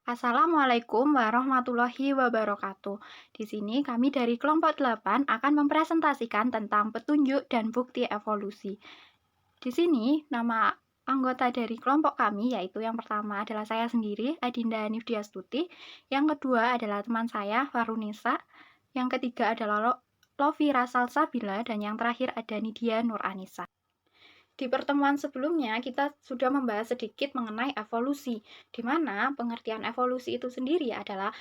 Assalamualaikum warahmatullahi wabarakatuh. Di sini kami dari kelompok 8 akan mempresentasikan tentang petunjuk dan bukti evolusi. Di sini nama anggota dari kelompok kami yaitu yang pertama adalah saya sendiri, Adinda Nifdiastuti, yang kedua adalah teman saya, Farunisa, yang ketiga adalah Lovira Salsabila, dan yang terakhir ada Nidia Nur Anissa. Di pertemuan sebelumnya, kita sudah membahas sedikit mengenai evolusi, di mana pengertian evolusi itu sendiri adalah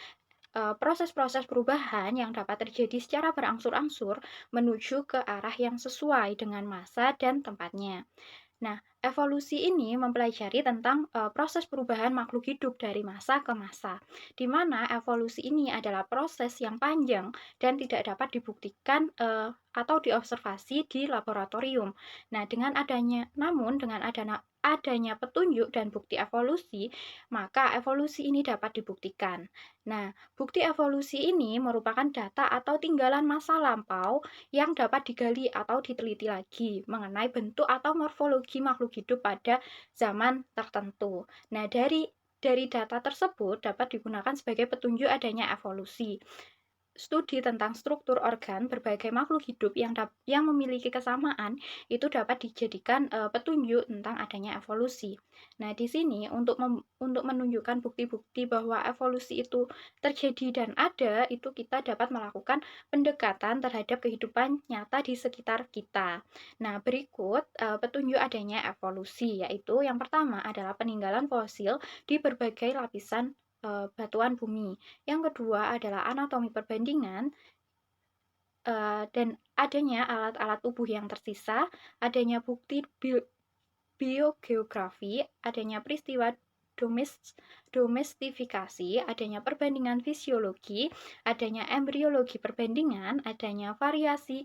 proses-proses perubahan yang dapat terjadi secara berangsur-angsur menuju ke arah yang sesuai dengan masa dan tempatnya. Nah, evolusi ini mempelajari tentang proses perubahan makhluk hidup dari masa ke masa, di mana evolusi ini adalah proses yang panjang dan tidak dapat dibuktikan atau diobservasi di laboratorium. Nah, namun dengan adanya petunjuk dan bukti evolusi, maka evolusi ini dapat dibuktikan. Nah, bukti evolusi ini merupakan data atau tinggalan masa lampau yang dapat digali atau diteliti lagi mengenai bentuk atau morfologi makhluk hidup pada zaman tertentu. Nah, dari data tersebut dapat digunakan sebagai petunjuk adanya evolusi. Studi tentang struktur organ berbagai makhluk hidup yang memiliki kesamaan itu dapat dijadikan petunjuk tentang adanya evolusi. Nah, di sini untuk menunjukkan bukti-bukti bahwa evolusi itu terjadi dan ada, itu kita dapat melakukan pendekatan terhadap kehidupan nyata di sekitar kita. Nah, berikut petunjuk adanya evolusi, yaitu yang pertama adalah peninggalan fosil di berbagai lapisan batuan bumi. Yang kedua adalah anatomi perbandingan dan adanya alat-alat tubuh yang tersisa, adanya bukti biogeografi, adanya peristiwa domestifikasi, adanya perbandingan fisiologi, adanya embriologi perbandingan, adanya variasi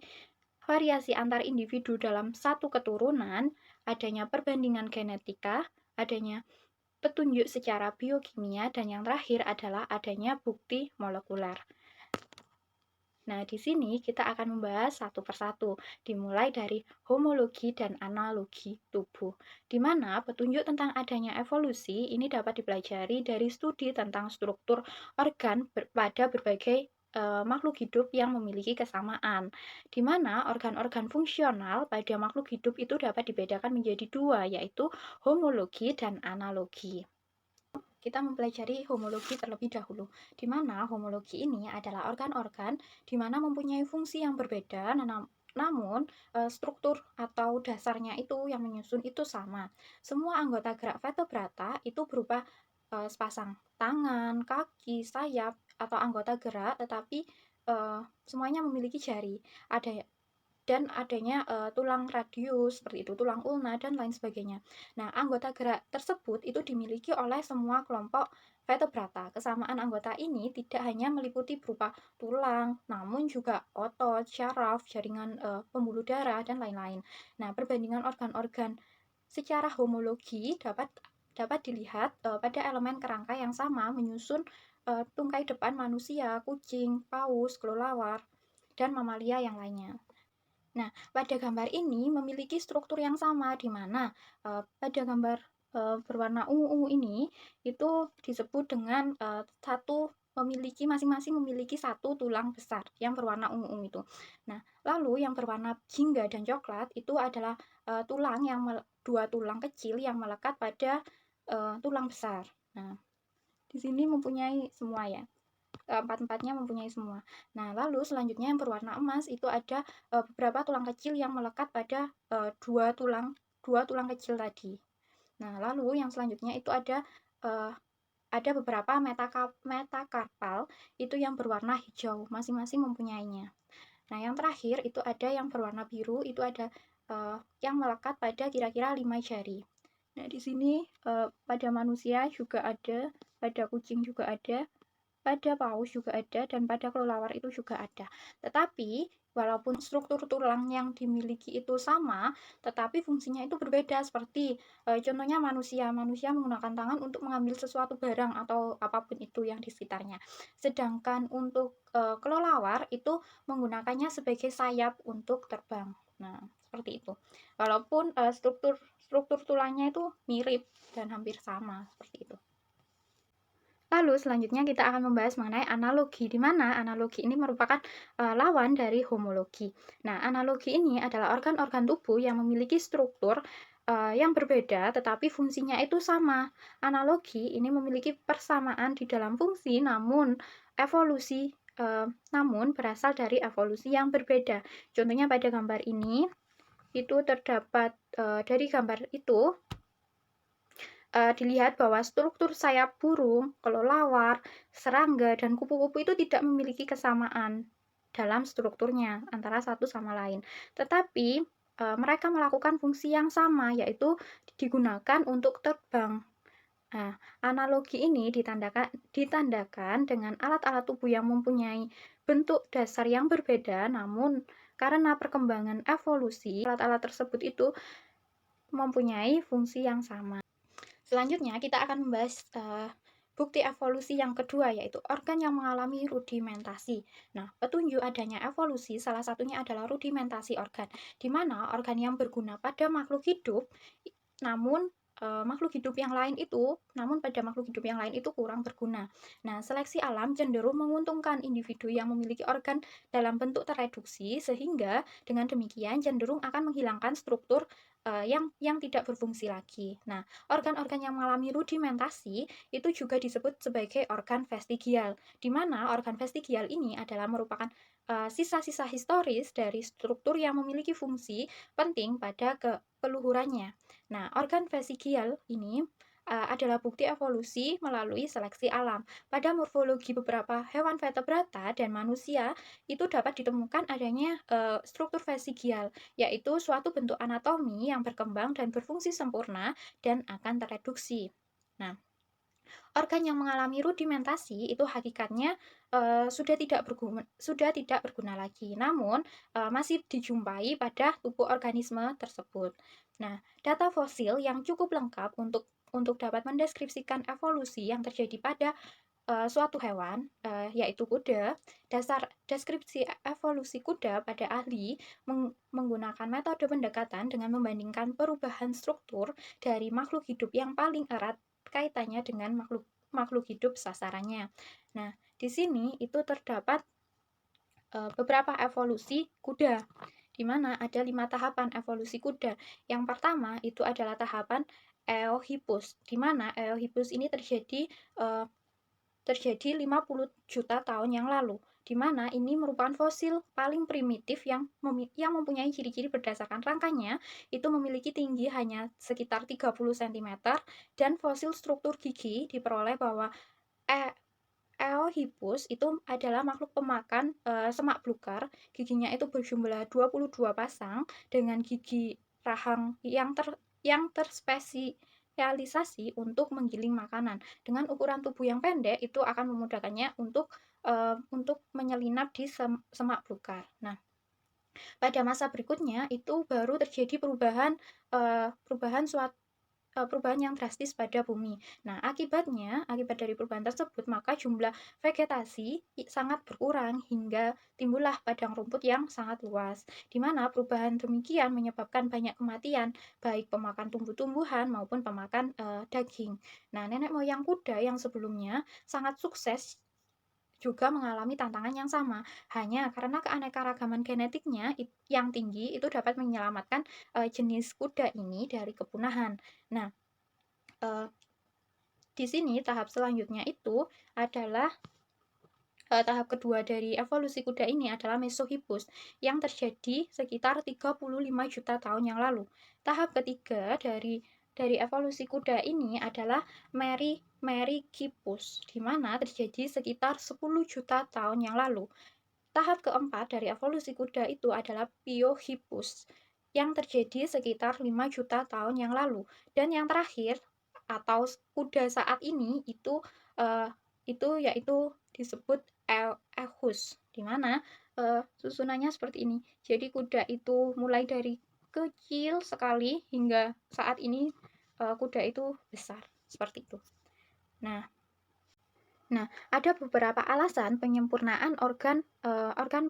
antar individu dalam satu keturunan, adanya perbandingan genetika, adanya petunjuk secara biokimia, dan yang terakhir adalah adanya bukti molekuler. Nah, di sini kita akan membahas satu persatu, dimulai dari homologi dan analogi tubuh, di mana petunjuk tentang adanya evolusi ini dapat dipelajari dari studi tentang struktur organ pada berbagai makhluk hidup yang memiliki kesamaan, di mana organ-organ fungsional pada makhluk hidup itu dapat dibedakan menjadi dua, yaitu homologi dan analogi. Kita mempelajari homologi terlebih dahulu, di mana homologi ini adalah organ-organ di mana mempunyai fungsi yang berbeda, namun struktur atau dasarnya itu yang menyusun itu sama. Semua anggota gerak vertebrata itu berupa sepasang tangan, kaki, sayap, atau anggota gerak, tetapi semuanya memiliki jari. Dan adanya tulang radius seperti itu, tulang ulna, dan lain sebagainya. Nah, anggota gerak tersebut itu dimiliki oleh semua kelompok vertebrata. Kesamaan anggota ini tidak hanya meliputi berupa tulang, namun juga otot, syaraf, jaringan pembuluh darah, dan lain-lain. Nah, perbandingan organ-organ secara homologi dapat dilihat pada elemen kerangka yang sama menyusun tungkai depan manusia, kucing, paus, kelelawar, dan mamalia yang lainnya. Nah, pada gambar ini memiliki struktur yang sama, di mana pada gambar berwarna ungu-ungu ini itu disebut dengan masing-masing memiliki satu tulang besar yang berwarna ungu-ungu itu. Nah, lalu yang berwarna jingga dan coklat itu adalah dua tulang kecil yang melekat pada tulang besar. Nah, di sini mempunyai semua ya. Empat-empatnya mempunyai semua. Nah, lalu selanjutnya yang berwarna emas itu ada beberapa tulang kecil yang melekat pada dua tulang kecil tadi. Nah, lalu yang selanjutnya itu ada beberapa metakarpal itu yang berwarna hijau, masing-masing mempunyainya. Nah, yang terakhir itu ada yang berwarna biru, itu ada yang melekat pada kira-kira 5 jari. Nah, di sini pada manusia juga ada, pada kucing juga ada, pada paus juga ada, dan pada kelelawar itu juga ada. Tetapi walaupun struktur tulang yang dimiliki itu sama, tetapi fungsinya itu berbeda. Seperti contohnya manusia menggunakan tangan untuk mengambil sesuatu barang atau apapun itu yang di sekitarnya. Sedangkan untuk kelelawar itu menggunakannya sebagai sayap untuk terbang. Nah, seperti itu. Walaupun struktur tulangnya itu mirip dan hampir sama seperti itu. Lalu selanjutnya kita akan membahas mengenai analogi, di mana analogi ini merupakan lawan dari homologi. Nah, analogi ini adalah organ-organ tubuh yang memiliki struktur yang berbeda tetapi fungsinya itu sama. Analogi ini memiliki persamaan di dalam fungsi namun berasal dari evolusi yang berbeda. Contohnya pada gambar ini itu terdapat dari gambar itu dilihat bahwa struktur sayap burung, kelelawar, serangga, dan kupu-kupu itu tidak memiliki kesamaan dalam strukturnya antara satu sama lain. Tetapi mereka melakukan fungsi yang sama, yaitu digunakan untuk terbang. Nah, analogi ini ditandakan dengan alat-alat tubuh yang mempunyai bentuk dasar yang berbeda, namun karena perkembangan evolusi, alat-alat tersebut itu mempunyai fungsi yang sama. Selanjutnya kita akan membahas bukti evolusi yang kedua, yaitu organ yang mengalami rudimentasi. Nah, petunjuk adanya evolusi salah satunya adalah rudimentasi organ, di mana organ yang berguna pada makhluk hidup, namun pada makhluk hidup yang lain itu kurang berguna. Nah, seleksi alam cenderung menguntungkan individu yang memiliki organ dalam bentuk tereduksi, sehingga dengan demikian cenderung akan menghilangkan struktur yang tidak berfungsi lagi. Nah, organ-organ yang mengalami rudimentasi itu juga disebut sebagai organ vestigial, di mana organ vestigial ini adalah merupakan sisa-sisa historis dari struktur yang memiliki fungsi penting pada peluhurannya. Nah, organ vestigial ini adalah bukti evolusi melalui seleksi alam. Pada morfologi beberapa hewan vertebrata dan manusia itu dapat ditemukan adanya struktur vestigial, yaitu suatu bentuk anatomi yang berkembang dan berfungsi sempurna dan akan tereduksi. Nah, organ yang mengalami rudimentasi itu hakikatnya sudah tidak berguna lagi, namun masih dijumpai pada tubuh organisme tersebut. Nah, data fosil yang cukup lengkap untuk dapat mendeskripsikan evolusi yang terjadi pada suatu hewan, yaitu kuda. Deskripsi evolusi kuda pada ahli menggunakan metode pendekatan dengan membandingkan perubahan struktur dari makhluk hidup yang paling erat kaitannya dengan makhluk hidup sasarannya. Nah, di sini itu terdapat beberapa evolusi kuda, di mana ada 5 tahapan evolusi kuda. Yang pertama itu adalah tahapan Eohippus, di mana Eohippus ini terjadi 50 juta tahun yang lalu, di mana ini merupakan fosil paling primitif yang mempunyai ciri-ciri berdasarkan rangkanya itu memiliki tinggi hanya sekitar 30 cm, dan fosil struktur gigi diperoleh bahwa Eohippus itu adalah makhluk pemakan semak belukar. Giginya itu berjumlah 22 pasang dengan gigi rahang yang terspesialisasi untuk menggiling makanan. Dengan ukuran tubuh yang pendek itu akan memudahkannya untuk menyelinap di semak belukar. Nah, pada masa berikutnya itu baru terjadi perubahan yang drastis pada bumi. Nah, akibat dari perubahan tersebut, maka jumlah vegetasi sangat berkurang hingga timbullah padang rumput yang sangat luas, di mana perubahan demikian menyebabkan banyak kematian, baik pemakan tumbuh-tumbuhan maupun pemakan daging. Nah, nenek moyang kuda yang sebelumnya sangat sukses juga mengalami tantangan yang sama. Hanya karena keanekaragaman genetiknya yang tinggi itu dapat menyelamatkan jenis kuda ini dari kepunahan. Nah, di sini tahap selanjutnya itu adalah tahap kedua dari evolusi kuda ini adalah Mesohippus yang terjadi sekitar 35 juta tahun yang lalu. Tahap ketiga dari evolusi kuda ini adalah Merychippus, di mana terjadi sekitar 10 juta tahun yang lalu. Tahap keempat dari evolusi kuda itu adalah Piohippus yang terjadi sekitar 5 juta tahun yang lalu. Dan yang terakhir atau kuda saat ini itu yaitu disebut Equus, di mana susunannya seperti ini. Jadi kuda itu mulai dari kecil sekali hingga saat ini kuda itu besar, seperti itu. Nah, ada beberapa alasan penyempurnaan organ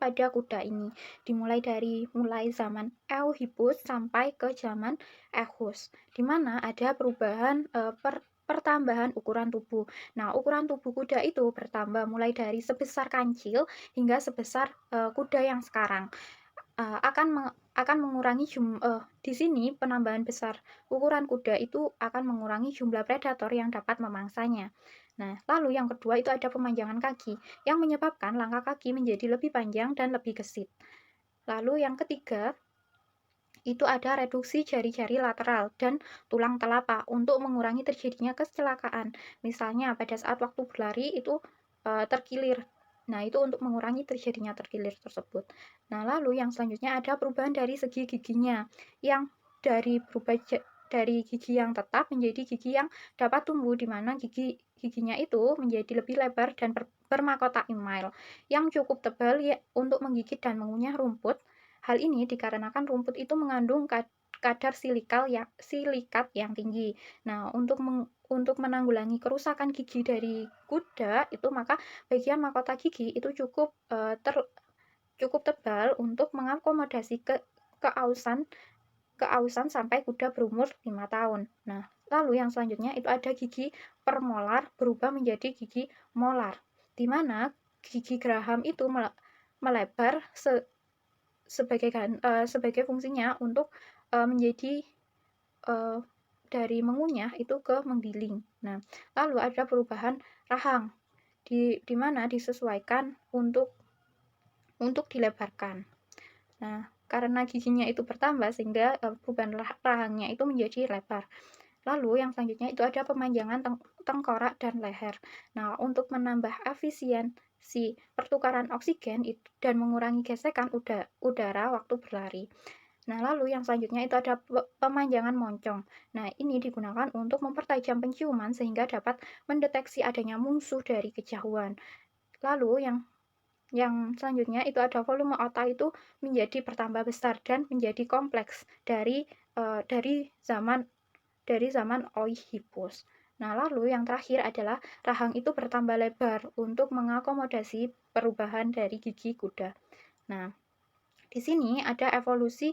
pada kuda ini, dimulai dari zaman Eohippus sampai ke zaman Equus, di mana ada perubahan pertambahan ukuran tubuh. Nah, ukuran tubuh kuda itu bertambah mulai dari sebesar kancil hingga sebesar kuda yang sekarang. Akan mengurangi di sini penambahan besar ukuran kuda itu akan mengurangi jumlah predator yang dapat memangsanya. Nah, lalu yang kedua itu ada pemanjangan kaki yang menyebabkan langkah kaki menjadi lebih panjang dan lebih gesit. Lalu yang ketiga itu ada reduksi jari-jari lateral dan tulang telapak untuk mengurangi terjadinya kecelakaan. Misalnya pada saat waktu berlari itu terkilir. Nah, itu untuk mengurangi terjadinya terkilir tersebut. Nah, lalu yang selanjutnya ada perubahan dari segi giginya yang dari gigi yang tetap menjadi gigi yang dapat tumbuh, di mana giginya itu menjadi lebih lebar dan bermahkota email yang cukup tebal ya, untuk menggigit dan mengunyah rumput. Hal ini dikarenakan rumput itu mengandung kadar silikat yang tinggi. Nah, untuk menanggulangi kerusakan gigi dari kuda itu, maka bagian mahkota gigi itu cukup tebal untuk mengakomodasi keausan sampai kuda berumur 5 tahun. Nah, lalu yang selanjutnya itu ada gigi permolar berubah menjadi gigi molar, di mana gigi geraham itu melebar sebagai fungsinya untuk menjadi dari mengunyah itu ke menggiling. Nah, lalu ada perubahan rahang di mana disesuaikan untuk dilebarkan. Nah, karena giginya itu bertambah sehingga perubahan rahangnya itu menjadi lebar. Lalu yang selanjutnya itu ada pemanjangan tengkorak dan leher. Nah, untuk menambah efisiensi pertukaran oksigen dan mengurangi gesekan udara waktu berlari. Nah, lalu yang selanjutnya itu ada pemanjangan moncong. Nah, ini digunakan untuk mempertajam penciuman sehingga dapat mendeteksi adanya musuh dari kejauhan. Lalu yang selanjutnya itu ada volume otak itu menjadi bertambah besar dan menjadi kompleks dari zaman Oedipus. Nah, lalu yang terakhir adalah rahang itu bertambah lebar untuk mengakomodasi perubahan dari gigi kuda. Nah, di sini ada evolusi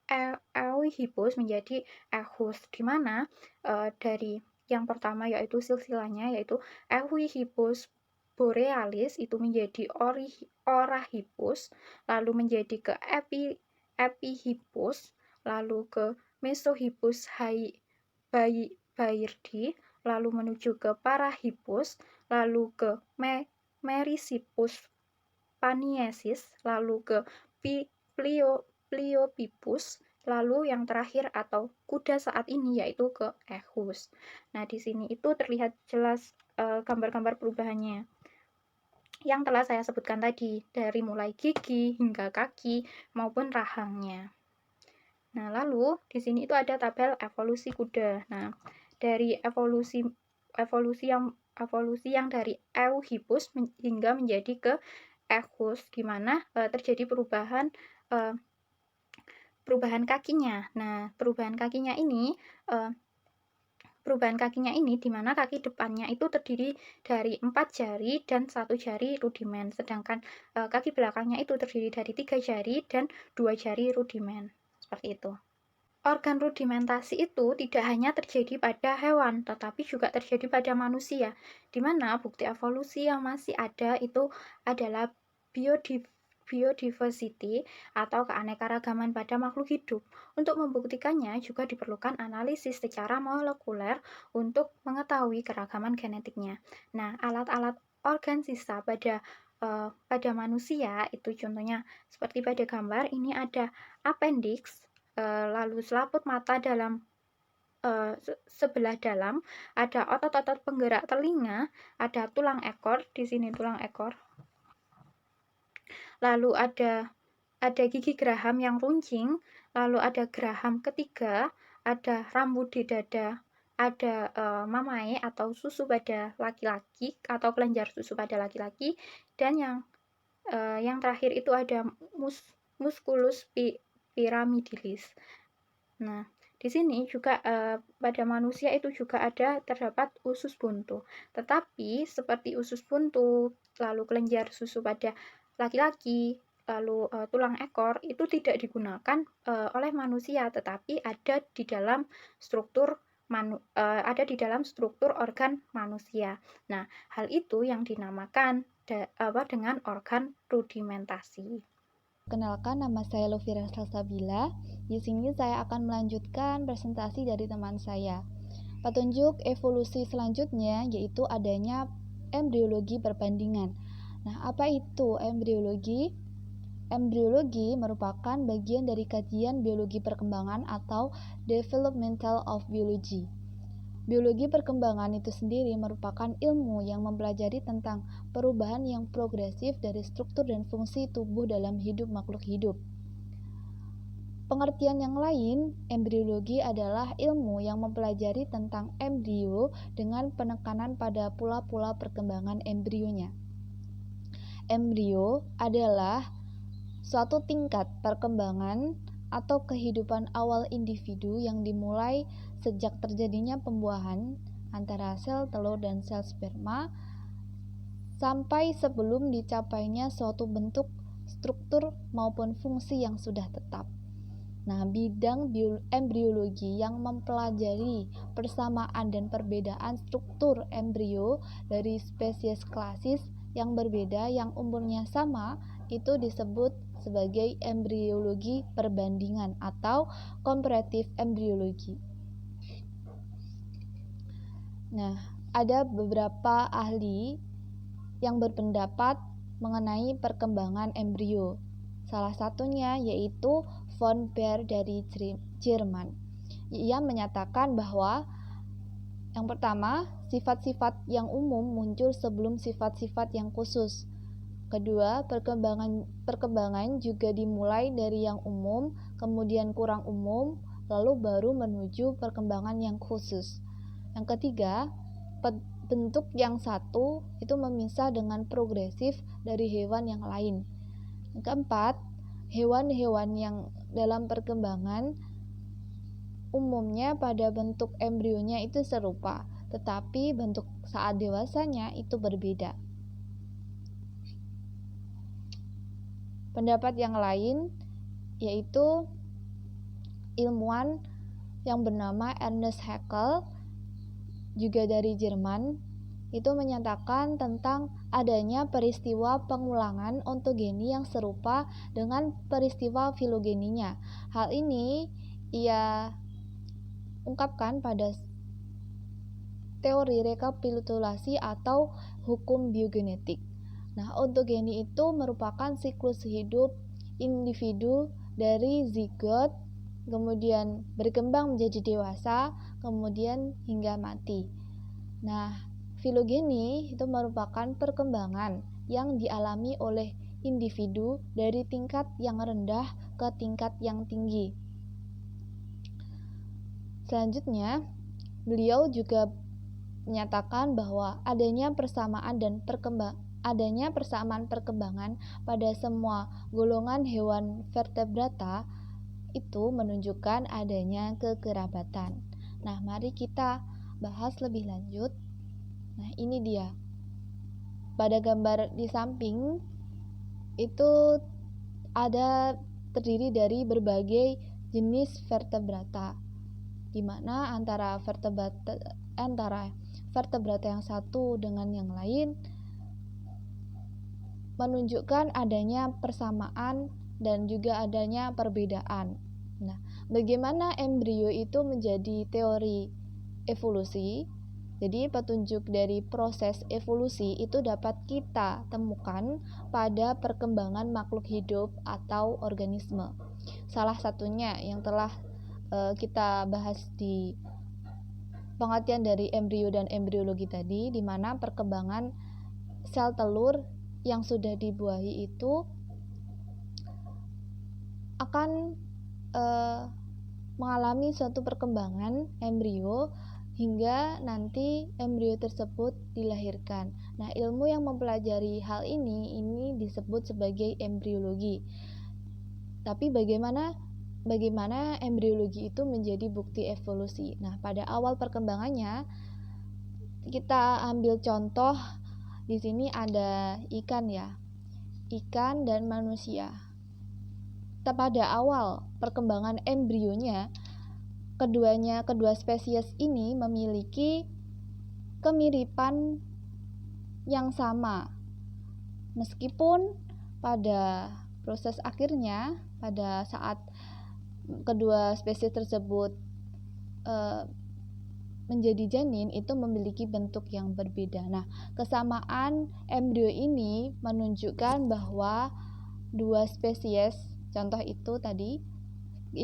Equihipus menjadi Equus, di mana dari yang pertama yaitu silsilanya yaitu Equihipus borealis itu menjadi Orahipus, lalu menjadi ke Epihipus, lalu ke Mesohippus bairdi, lalu menuju ke Parahipus, lalu ke Merysippus paniensis, lalu ke Pliopipus, lalu yang terakhir atau kuda saat ini yaitu ke Equus. Nah, di sini itu terlihat jelas gambar-gambar perubahannya yang telah saya sebutkan tadi, dari mulai gigi hingga kaki maupun rahangnya. Nah, lalu di sini itu ada tabel evolusi kuda. Nah, dari evolusi yang dari Equus hingga menjadi ke Equus, di mana terjadi perubahan kakinya. Nah, perubahan kakinya ini di mana kaki depannya itu terdiri dari 4 jari dan 1 jari rudimen, sedangkan kaki belakangnya itu terdiri dari 3 jari dan 2 jari rudimen. Seperti itu. Organ rudimentasi itu tidak hanya terjadi pada hewan, tetapi juga terjadi pada manusia, di mana bukti evolusi yang masih ada itu adalah biodiversity atau keanekaragaman pada makhluk hidup. Untuk membuktikannya juga diperlukan analisis secara molekuler untuk mengetahui keragaman genetiknya. Nah, alat-alat organ sisa pada manusia itu contohnya seperti pada gambar ini ada appendix, lalu selaput mata dalam sebelah dalam, ada otot-otot penggerak telinga, ada tulang ekor, di sini tulang ekor. Lalu ada gigi geraham yang runcing, lalu ada geraham ketiga, ada rambut di dada, ada mamae atau susu pada laki-laki atau kelenjar susu pada laki-laki, dan yang terakhir itu ada musculus piramidilis. Nah, di sini juga pada manusia itu juga terdapat usus buntu. Tetapi seperti usus buntu, lalu kelenjar susu pada laki-laki, lalu tulang ekor itu tidak digunakan oleh manusia, tetapi ada di dalam struktur ada di dalam struktur organ manusia. Nah, hal itu yang dinamakan dengan organ rudimentasi. Kenalkan, nama saya Lovira Salsabila. Di sini saya akan melanjutkan presentasi dari teman saya. Petunjuk evolusi selanjutnya yaitu adanya embriologi perbandingan. Nah, apa itu embriologi? Embriologi merupakan bagian dari kajian biologi perkembangan atau developmental of biology. Biologi perkembangan itu sendiri merupakan ilmu yang mempelajari tentang perubahan yang progresif dari struktur dan fungsi tubuh dalam hidup makhluk hidup. Pengertian yang lain, embriologi adalah ilmu yang mempelajari tentang embrio dengan penekanan pada pola-pola perkembangan embrionya. Embrio adalah suatu tingkat perkembangan atau kehidupan awal individu yang dimulai sejak terjadinya pembuahan antara sel telur dan sel sperma sampai sebelum dicapainya suatu bentuk, struktur maupun fungsi yang sudah tetap. Nah, bidang embriologi yang mempelajari persamaan dan perbedaan struktur embrio dari spesies klasis yang berbeda yang umurnya sama itu disebut sebagai embriologi perbandingan atau comparative embryology. Nah, ada beberapa ahli yang berpendapat mengenai perkembangan embrio. Salah satunya yaitu von Baer dari Jerman. Ia menyatakan bahwa yang pertama, sifat-sifat yang umum muncul sebelum sifat-sifat yang khusus. Kedua, perkembangan juga dimulai dari yang umum, kemudian kurang umum, lalu baru menuju perkembangan yang khusus. Yang ketiga, bentuk yang satu itu memisah dengan progresif dari hewan yang lain. Yang keempat, hewan-hewan yang dalam perkembangan umumnya pada bentuk embrionya itu serupa, tetapi bentuk saat dewasanya itu berbeda. Pendapat yang lain yaitu ilmuwan yang bernama Ernest Haeckel juga dari Jerman itu menyatakan tentang adanya peristiwa pengulangan ontogeni yang serupa dengan peristiwa filogeninya. Hal ini ia ungkapkan pada teori rekapitulasi atau hukum biogenetik. Nah, ontogeni itu merupakan siklus hidup individu dari zigot, kemudian berkembang menjadi dewasa, kemudian hingga mati. Nah, filogeni itu merupakan perkembangan yang dialami oleh individu dari tingkat yang rendah ke tingkat yang tinggi. Selanjutnya, beliau juga menyatakan bahwa adanya persamaan perkembangan pada semua golongan hewan vertebrata itu menunjukkan adanya kekerabatan. Nah, mari kita bahas lebih lanjut. Nah, ini dia. Pada gambar di samping itu ada terdiri dari berbagai jenis vertebrata, di mana antara vertebrata yang satu dengan yang lain menunjukkan adanya persamaan dan juga adanya perbedaan. Nah, bagaimana embrio itu menjadi teori evolusi? Jadi, petunjuk dari proses evolusi itu dapat kita temukan pada perkembangan makhluk hidup atau organisme. Salah satunya yang telah kita bahas di pengertian dari embrio dan embriologi tadi, di mana perkembangan sel telur yang sudah dibuahi itu akan mengalami suatu perkembangan embrio hingga nanti embrio tersebut dilahirkan. Nah, ilmu yang mempelajari hal ini disebut sebagai embriologi. Tapi bagaimana embriologi itu menjadi bukti evolusi? Nah, pada awal perkembangannya kita ambil contoh di sini ada ikan ya. Ikan dan manusia. Pada awal perkembangan embrionya kedua spesies ini memiliki kemiripan yang sama, meskipun pada proses akhirnya, pada saat kedua spesies tersebut menjadi janin, itu memiliki bentuk yang berbeda. Nah, kesamaan embrio ini menunjukkan bahwa dua spesies, contoh itu tadi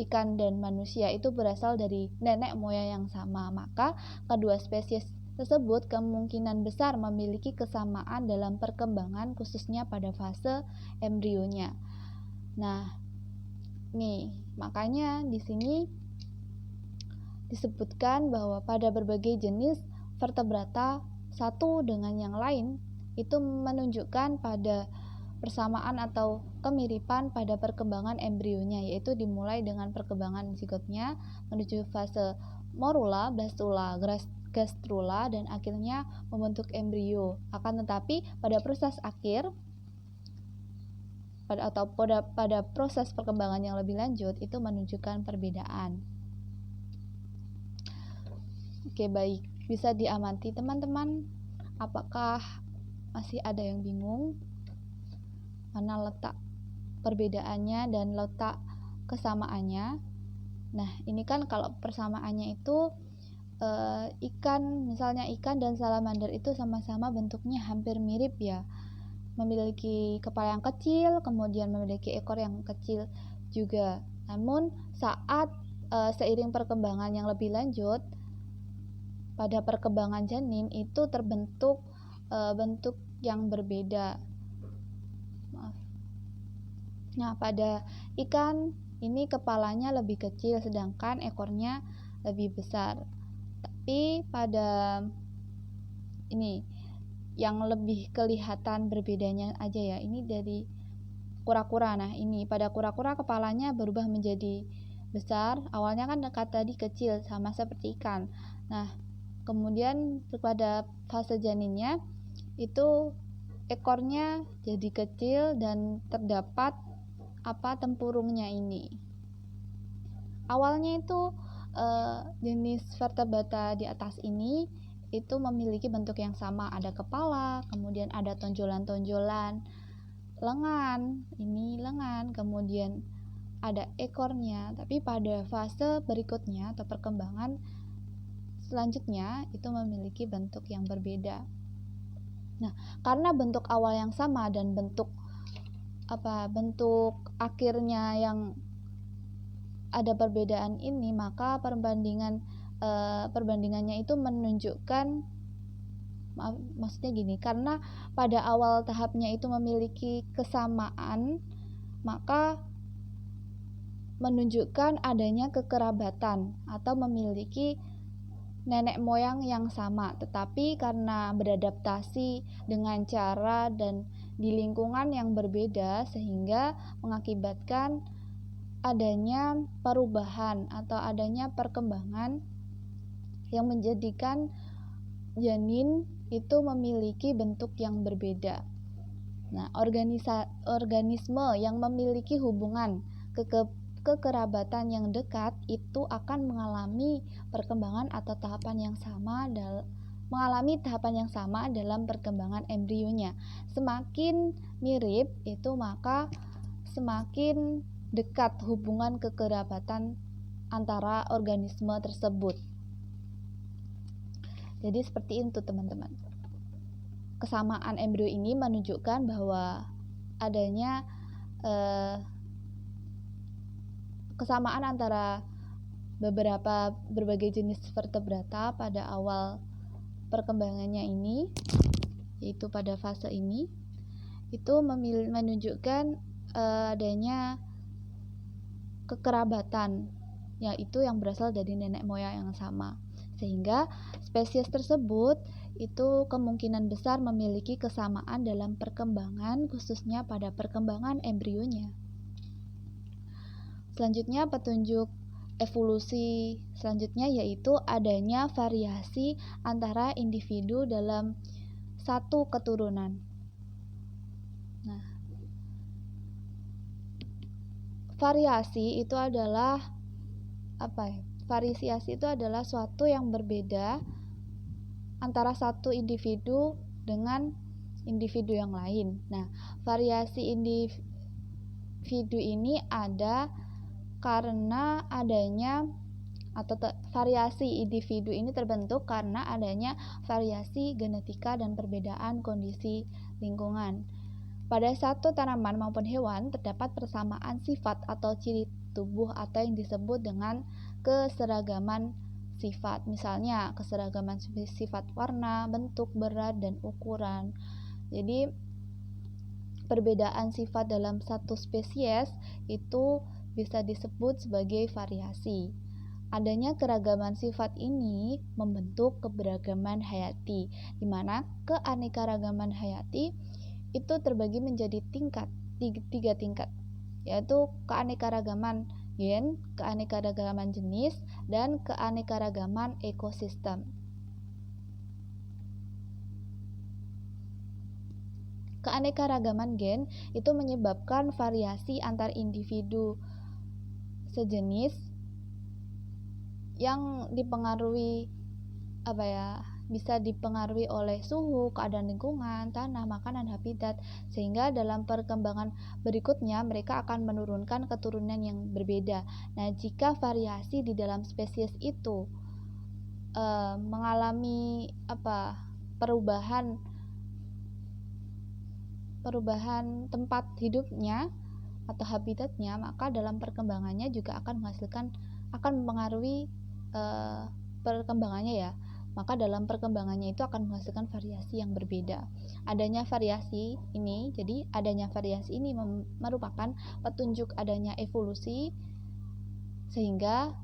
ikan dan manusia, itu berasal dari nenek moyang yang sama. Maka kedua spesies tersebut kemungkinan besar memiliki kesamaan dalam perkembangan, khususnya pada fase embrionya. Nah, nih, makanya di sini disebutkan bahwa pada berbagai jenis vertebrata satu dengan yang lain itu menunjukkan pada persamaan atau kemiripan pada perkembangan embrionya, yaitu dimulai dengan perkembangan zigotnya menuju fase morula, blastula, gastrula, dan akhirnya membentuk embrio. Akan tetapi pada proses akhir pada proses perkembangan yang lebih lanjut itu menunjukkan perbedaan. Oke, baik, bisa diamati teman-teman. Apakah masih ada yang bingung mana letak perbedaannya dan letak kesamaannya? Nah, ini kan kalau persamaannya itu misalnya ikan dan salamander itu sama-sama bentuknya hampir mirip ya, memiliki kepala yang kecil, kemudian memiliki ekor yang kecil juga. Namun saat seiring perkembangan yang lebih lanjut, pada perkembangan janin itu terbentuk bentuk yang berbeda. Maaf. Nah, pada ikan ini kepalanya lebih kecil sedangkan ekornya lebih besar. Tapi pada ini yang lebih kelihatan berbedanya aja ya, ini dari kura-kura. Nah, ini pada kura-kura kepalanya berubah menjadi besar. Awalnya kan dekat tadi kecil sama seperti ikan. Nah, kemudian pada fase janinnya itu ekornya jadi kecil dan terdapat tempurungnya ini. Awalnya itu jenis vertebrata di atas ini itu memiliki bentuk yang sama, ada kepala, kemudian ada tonjolan-tonjolan lengan, kemudian ada ekornya. Tapi pada fase berikutnya atau perkembangan selanjutnya itu memiliki bentuk yang berbeda. Nah, karena bentuk awal yang sama dan bentuk akhirnya yang ada perbedaan ini, maka perbandingannya itu menunjukkan, maksudnya gini, karena pada awal tahapnya itu memiliki kesamaan, maka menunjukkan adanya kekerabatan atau memiliki nenek moyang yang sama. Tetapi karena beradaptasi dengan cara dan di lingkungan yang berbeda, sehingga mengakibatkan adanya perubahan atau adanya perkembangan yang menjadikan janin itu memiliki bentuk yang berbeda. Nah, organisme yang memiliki hubungan kekerabatan yang dekat itu akan mengalami perkembangan atau tahapan yang sama dalam perkembangan embrionya. Semakin mirip itu, maka semakin dekat hubungan kekerabatan antara organisme tersebut. Jadi seperti itu teman-teman. Kesamaan embrio ini menunjukkan bahwa adanya kesamaan antara berbagai jenis vertebrata pada awal perkembangannya ini, yaitu pada fase ini, itu menunjukkan adanya kekerabatan, yaitu yang berasal dari nenek moyang yang sama, sehingga spesies tersebut itu kemungkinan besar memiliki kesamaan dalam perkembangan, khususnya pada perkembangan embrionya. Selanjutnya, petunjuk evolusi selanjutnya yaitu adanya variasi antara individu dalam satu keturunan. Nah, variasi itu adalah variasi itu adalah suatu yang berbeda antara satu individu dengan individu yang lain. Nah, variasi individu ini ada karena adanya variasi individu ini terbentuk karena adanya variasi genetika dan perbedaan kondisi lingkungan. Pada satu tanaman maupun hewan terdapat persamaan sifat atau ciri tubuh atau yang disebut dengan keseragaman sifat. Misalnya, keseragaman sifat warna, bentuk, berat, dan ukuran. Jadi, perbedaan sifat dalam satu spesies itu bisa disebut sebagai variasi. Adanya keragaman sifat ini membentuk keberagaman hayati, di mana keanekaragaman hayati itu terbagi menjadi tiga tingkat, yaitu keanekaragaman gen, keanekaragaman jenis, dan keanekaragaman ekosistem. Keanekaragaman gen itu menyebabkan variasi antar individu sejenis yang dipengaruhi bisa dipengaruhi oleh suhu, keadaan lingkungan, tanah, makanan, habitat, sehingga dalam perkembangan berikutnya mereka akan menurunkan keturunan yang berbeda. Nah, jika variasi di dalam spesies itu mengalami perubahan tempat hidupnya atau habitatnya, maka dalam perkembangannya juga akan mempengaruhi perkembangannya ya. Maka dalam perkembangannya itu akan menghasilkan variasi yang berbeda. Adanya variasi ini merupakan petunjuk adanya evolusi sehingga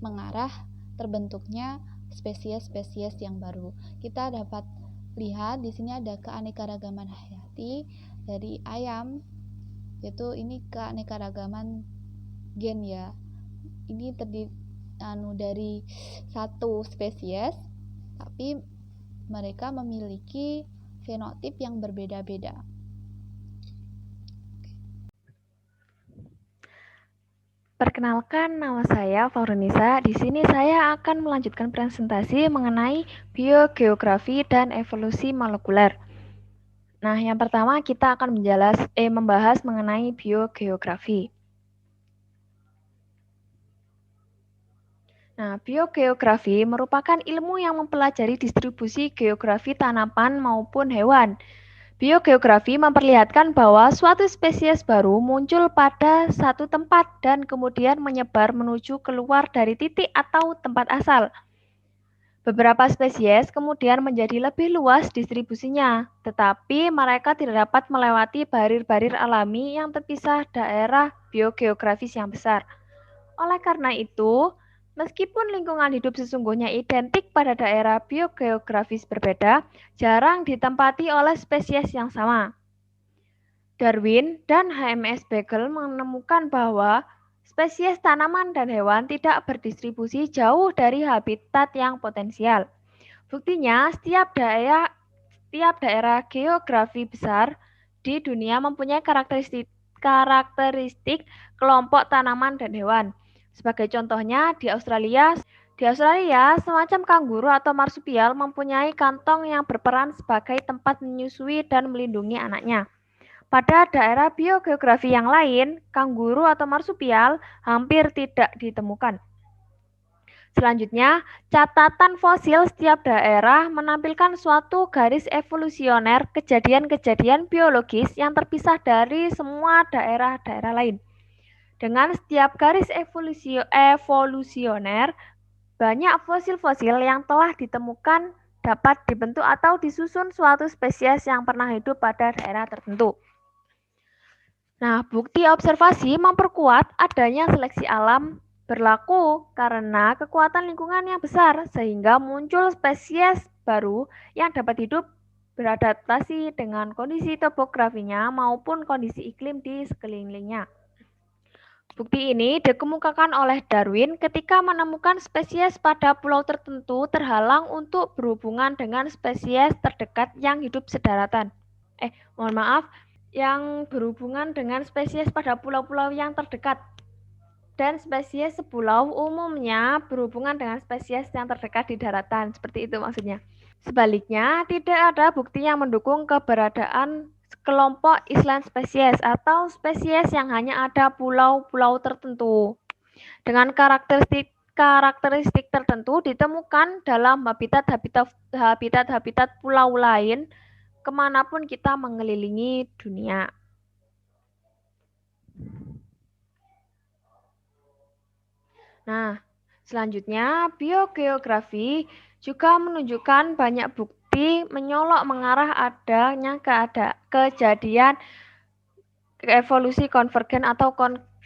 mengarah terbentuknya spesies-spesies yang baru. Kita dapat lihat di sini ada keanekaragaman hayati dari ayam, yaitu ini keanekaragaman gen ya. Ini terdiri dari satu spesies, tapi mereka memiliki fenotip yang berbeda-beda. Perkenalkan, nama saya Faurunisa. Di sini saya akan melanjutkan presentasi mengenai biogeografi dan evolusi molekuler. Nah, yang pertama kita akan membahas mengenai biogeografi. Nah, biogeografi merupakan ilmu yang mempelajari distribusi geografi tanaman maupun hewan. Biogeografi memperlihatkan bahwa suatu spesies baru muncul pada satu tempat dan kemudian menyebar menuju keluar dari titik atau tempat asal. Beberapa spesies kemudian menjadi lebih luas distribusinya, tetapi mereka tidak dapat melewati barir-barir alami yang terpisah daerah biogeografis yang besar. Oleh karena itu, meskipun lingkungan hidup sesungguhnya identik pada daerah biogeografis berbeda, jarang ditempati oleh spesies yang sama. Darwin dan HMS Beckel menemukan bahwa spesies tanaman dan hewan tidak berdistribusi jauh dari habitat yang potensial. Buktinya, setiap daerah geografi besar di dunia mempunyai karakteristik kelompok tanaman dan hewan. Sebagai contohnya, di Australia, semacam kanguru atau marsupial mempunyai kantong yang berperan sebagai tempat menyusui dan melindungi anaknya. Pada daerah biogeografi yang lain, kanguru atau marsupial hampir tidak ditemukan. Selanjutnya, catatan fosil setiap daerah menampilkan suatu garis evolusioner kejadian-kejadian biologis yang terpisah dari semua daerah-daerah lain. Dengan setiap garis evolusioner, banyak fosil-fosil yang telah ditemukan dapat dibentuk atau disusun suatu spesies yang pernah hidup pada daerah tertentu. Nah, bukti observasi memperkuat adanya seleksi alam berlaku karena kekuatan lingkungan yang besar, sehingga muncul spesies baru yang dapat hidup beradaptasi dengan kondisi topografinya maupun kondisi iklim di sekelilingnya. Bukti ini dikemukakan oleh Darwin ketika menemukan spesies pada pulau tertentu terhalang untuk berhubungan dengan spesies terdekat yang hidup sedaratan. Yang berhubungan dengan spesies pada pulau-pulau yang terdekat. dan spesies sepulau umumnya berhubungan dengan spesies yang terdekat di daratan. Seperti itu maksudnya. Sebaliknya, tidak ada bukti yang mendukung keberadaan kelompok island spesies atau spesies yang hanya ada pulau-pulau tertentu. Dengan karakteristik tertentu ditemukan dalam habitat pulau lain kemanapun kita mengelilingi dunia. Nah, selanjutnya biogeografi juga menunjukkan banyak bukti menyolok mengarah adanya kejadian evolusi konvergen atau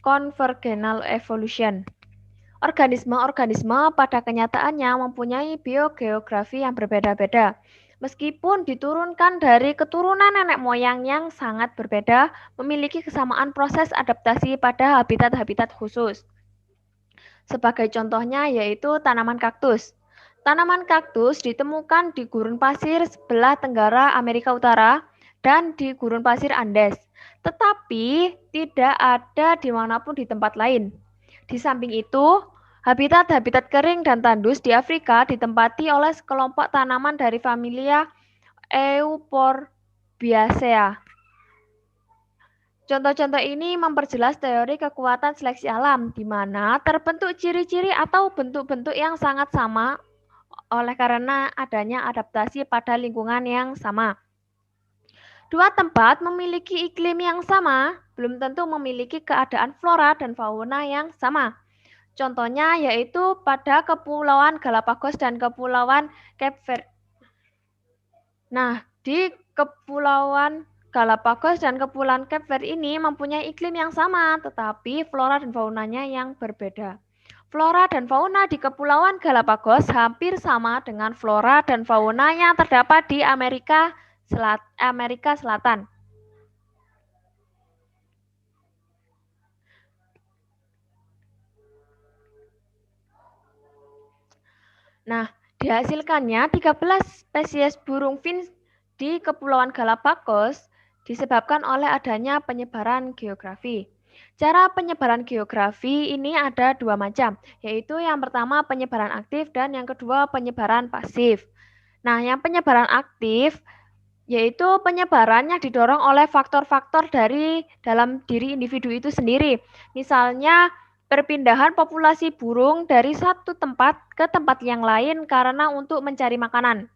convergenal evolution. Organisme-organisme pada kenyataannya mempunyai biogeografi yang berbeda-beda. Meskipun diturunkan dari keturunan nenek moyang yang sangat berbeda, memiliki kesamaan proses adaptasi pada habitat-habitat khusus. Sebagai contohnya yaitu tanaman kaktus. Tanaman kaktus ditemukan di gurun pasir sebelah tenggara Amerika Utara dan di gurun pasir Andes, tetapi tidak ada dimanapun di tempat lain. Di samping itu, habitat-habitat kering dan tandus di Afrika ditempati oleh sekelompok tanaman dari familia Euphorbiaceae. Contoh-contoh ini memperjelas teori kekuatan seleksi alam, di mana terbentuk ciri-ciri atau bentuk-bentuk yang sangat sama oleh karena adanya adaptasi pada lingkungan yang sama. Dua tempat memiliki iklim yang sama, belum tentu memiliki keadaan flora dan fauna yang sama. Contohnya yaitu pada Kepulauan Galapagos dan Kepulauan Cape Verde. Nah, di Kepulauan Galapagos dan Kepulauan Cape Verde ini mempunyai iklim yang sama, tetapi flora dan faunanya yang berbeda. Flora dan fauna di Kepulauan Galapagos hampir sama dengan flora dan fauna yang terdapat di Amerika Selatan. Nah, dihasilkannya 13 spesies burung finch di Kepulauan Galapagos disebabkan oleh adanya penyebaran geografi. Cara penyebaran geografi ini ada dua macam, yaitu yang pertama penyebaran aktif dan yang kedua penyebaran pasif. Nah, yang penyebaran aktif yaitu penyebarannya didorong oleh faktor-faktor dari dalam diri individu itu sendiri. Misalnya, perpindahan populasi burung dari satu tempat ke tempat yang lain karena untuk mencari makanan.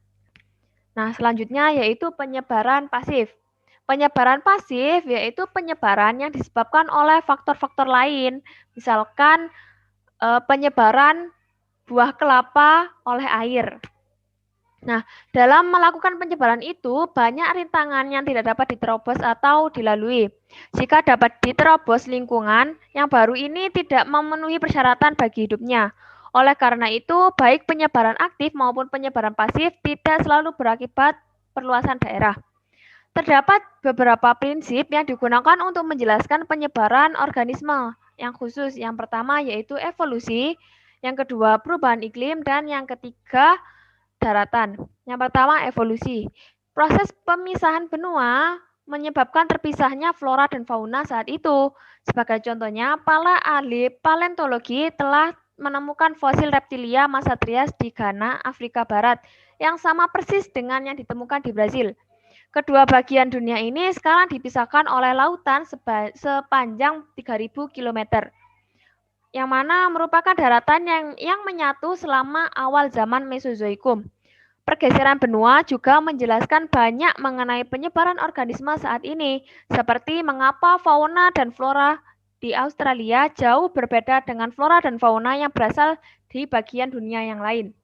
Nah, selanjutnya yaitu penyebaran pasif. Penyebaran pasif yaitu penyebaran yang disebabkan oleh faktor-faktor lain, misalkan penyebaran buah kelapa oleh air. Nah, dalam melakukan penyebaran itu, banyak rintangan yang tidak dapat diterobos atau dilalui. Jika dapat diterobos lingkungan, yang baru ini tidak memenuhi persyaratan bagi hidupnya. Oleh karena itu, baik penyebaran aktif maupun penyebaran pasif tidak selalu berakibat perluasan daerah. Terdapat beberapa prinsip yang digunakan untuk menjelaskan penyebaran organisme yang khusus. Yang pertama yaitu evolusi, yang kedua perubahan iklim, dan yang ketiga daratan. Yang pertama evolusi. Proses pemisahan benua menyebabkan terpisahnya flora dan fauna saat itu. Sebagai contohnya, para ahli paleontologi telah menemukan fosil reptilia masa Trias di Ghana, Afrika Barat, yang sama persis dengan yang ditemukan di Brasil. Kedua bagian dunia ini sekarang dipisahkan oleh lautan sepanjang 3.000 km. Yang mana merupakan daratan yang menyatu selama awal zaman Mesozoikum. Pergeseran benua juga menjelaskan banyak mengenai penyebaran organisme saat ini, seperti mengapa fauna dan flora di Australia jauh berbeda dengan flora dan fauna yang berasal di bagian dunia yang lain.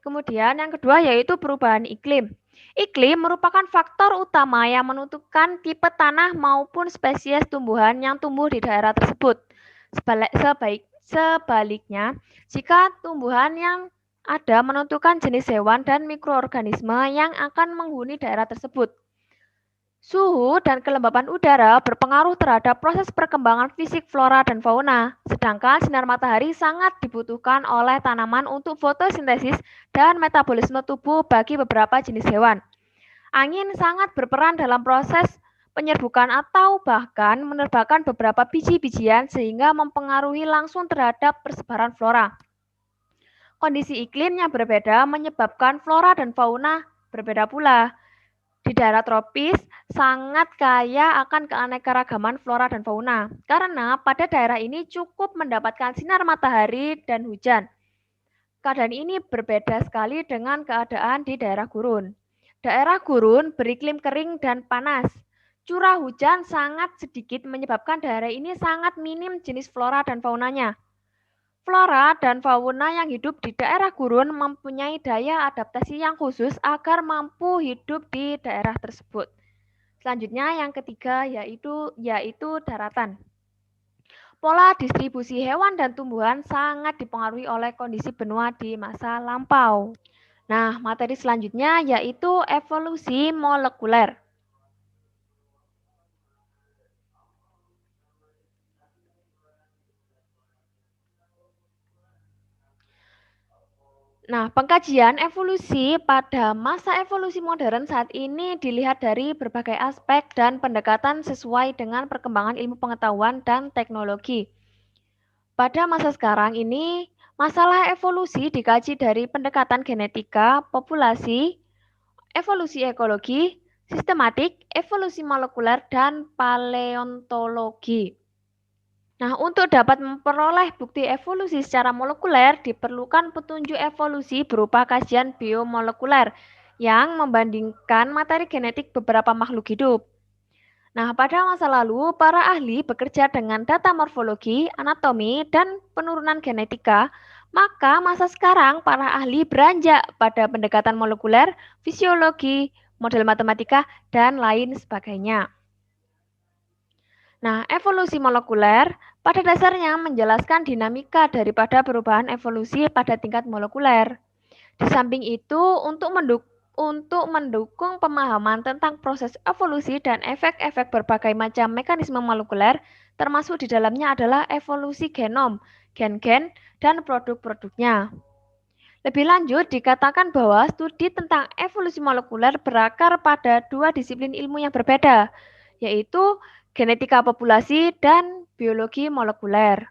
Kemudian yang kedua yaitu perubahan iklim. Iklim merupakan faktor utama yang menentukan tipe tanah maupun spesies tumbuhan yang tumbuh di daerah tersebut. Sebaliknya, jika tumbuhan yang ada menentukan jenis hewan dan mikroorganisme yang akan menghuni daerah tersebut. Suhu dan kelembapan udara berpengaruh terhadap proses perkembangan fisik flora dan fauna, sedangkan sinar matahari sangat dibutuhkan oleh tanaman untuk fotosintesis dan metabolisme tubuh bagi beberapa jenis hewan. Angin sangat berperan dalam proses penyerbukan atau bahkan menerbangkan beberapa biji-bijian sehingga mempengaruhi langsung terhadap persebaran flora. Kondisi iklim yang berbeda menyebabkan flora dan fauna berbeda pula. Di daerah tropis sangat kaya akan keanekaragaman flora dan fauna, karena pada daerah ini cukup mendapatkan sinar matahari dan hujan. Keadaan ini berbeda sekali dengan keadaan di daerah gurun. Daerah gurun beriklim kering dan panas. Curah hujan sangat sedikit menyebabkan daerah ini sangat minim jenis flora dan faunanya. Flora dan fauna yang hidup di daerah gurun mempunyai daya adaptasi yang khusus agar mampu hidup di daerah tersebut. Selanjutnya yang ketiga yaitu daratan. Pola distribusi hewan dan tumbuhan sangat dipengaruhi oleh kondisi benua di masa lampau. Nah, materi selanjutnya yaitu evolusi molekuler. Nah, pengkajian evolusi pada masa evolusi modern saat ini dilihat dari berbagai aspek dan pendekatan sesuai dengan perkembangan ilmu pengetahuan dan teknologi. Pada masa sekarang ini, masalah evolusi dikaji dari pendekatan genetika, populasi, evolusi ekologi, sistematik, evolusi molekuler, dan paleontologi. Nah, untuk dapat memperoleh bukti evolusi secara molekuler, diperlukan petunjuk evolusi berupa kajian biomolekuler yang membandingkan materi genetik beberapa makhluk hidup. Nah, pada masa lalu, para ahli bekerja dengan data morfologi, anatomi, dan penurunan genetika, maka masa sekarang para ahli beranjak pada pendekatan molekuler, fisiologi, model matematika, dan lain sebagainya. Nah, evolusi molekuler pada dasarnya menjelaskan dinamika daripada perubahan evolusi pada tingkat molekuler. Di samping itu, untuk mendukung pemahaman tentang proses evolusi dan efek-efek berbagai macam mekanisme molekuler, termasuk di dalamnya adalah evolusi genom, gen-gen, dan produk-produknya. Lebih lanjut, dikatakan bahwa studi tentang evolusi molekuler berakar pada dua disiplin ilmu yang berbeda, yaitu genetika populasi dan biologi molekuler.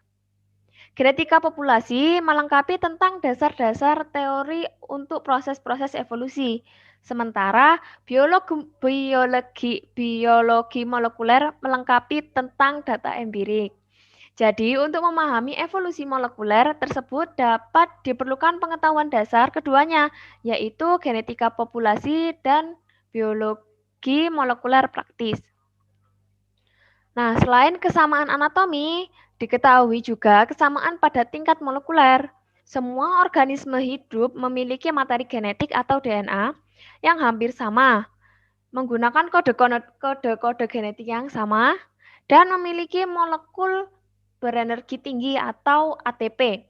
Genetika populasi melengkapi tentang dasar-dasar teori untuk proses-proses evolusi, sementara biologi molekuler melengkapi tentang data empirik. Jadi, untuk memahami evolusi molekuler tersebut dapat diperlukan pengetahuan dasar keduanya, yaitu genetika populasi dan biologi molekuler praktis. Nah, selain kesamaan anatomi, diketahui juga kesamaan pada tingkat molekuler. Semua organisme hidup memiliki materi genetik atau DNA yang hampir sama, menggunakan kode-kode genetik yang sama, dan memiliki molekul berenergi tinggi atau ATP.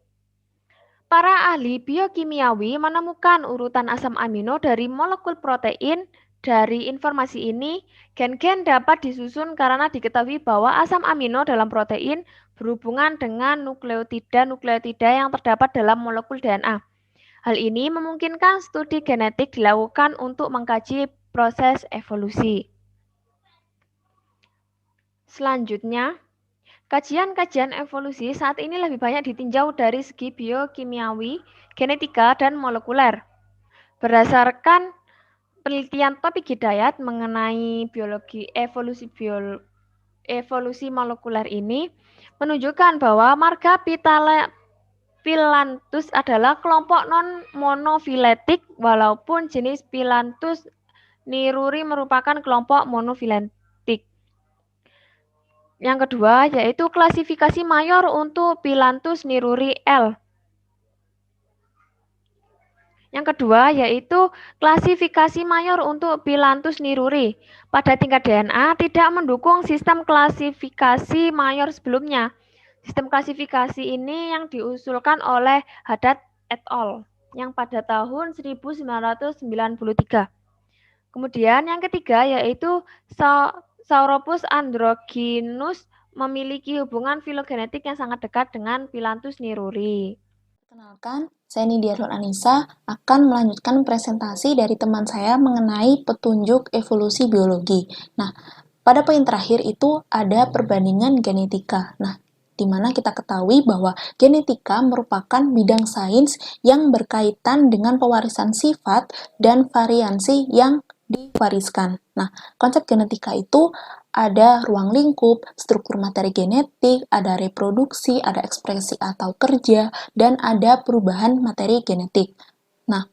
Para ahli biokimiawi menemukan urutan asam amino dari molekul protein. Dari informasi ini, gen-gen dapat disusun karena diketahui bahwa asam amino dalam protein berhubungan dengan nukleotida yang terdapat dalam molekul DNA. Hal ini memungkinkan studi genetik dilakukan untuk mengkaji proses evolusi. Selanjutnya, kajian-kajian evolusi saat ini lebih banyak ditinjau dari segi biokimiawi, genetika, dan molekuler. Berdasarkan penelitian Topik Hidayat mengenai evolusi molekuler ini menunjukkan bahwa marga Phyllanthus adalah kelompok non-monofiletik, walaupun jenis Phyllanthus niruri merupakan kelompok monofiletik. Yang kedua yaitu klasifikasi mayor untuk Phyllanthus niruri L. Yang kedua yaitu klasifikasi mayor untuk Phyllanthus niruri. Pada tingkat DNA tidak mendukung sistem klasifikasi mayor sebelumnya. Sistem klasifikasi ini yang diusulkan oleh Haddad et al. Yang pada tahun 1993. Kemudian yang ketiga yaitu Sauropus androgynus memiliki hubungan filogenetik yang sangat dekat dengan Phyllanthus niruri. Perkenalkan, saya Nidia Anissa akan melanjutkan presentasi dari teman saya mengenai petunjuk evolusi biologi. Nah, pada poin terakhir itu ada perbandingan genetika. Nah, di mana kita ketahui bahwa genetika merupakan bidang sains yang berkaitan dengan pewarisan sifat dan variansi yang diwariskan. Nah, konsep genetika itu ada ruang lingkup, struktur materi genetik, ada reproduksi, ada ekspresi atau kerja, dan ada perubahan materi genetik. Nah,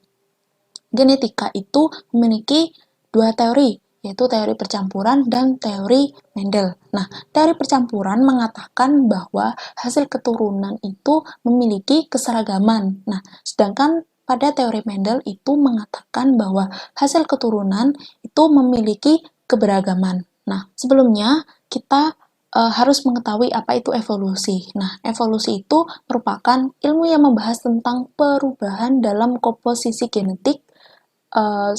genetika itu memiliki dua teori, yaitu teori percampuran dan teori Mendel. Nah, teori percampuran mengatakan bahwa hasil keturunan itu memiliki keseragaman. Nah, sedangkan pada teori Mendel itu mengatakan bahwa hasil keturunan itu memiliki keberagaman. Nah, sebelumnya kita harus mengetahui apa itu evolusi. Nah, evolusi itu merupakan ilmu yang membahas tentang perubahan dalam komposisi genetik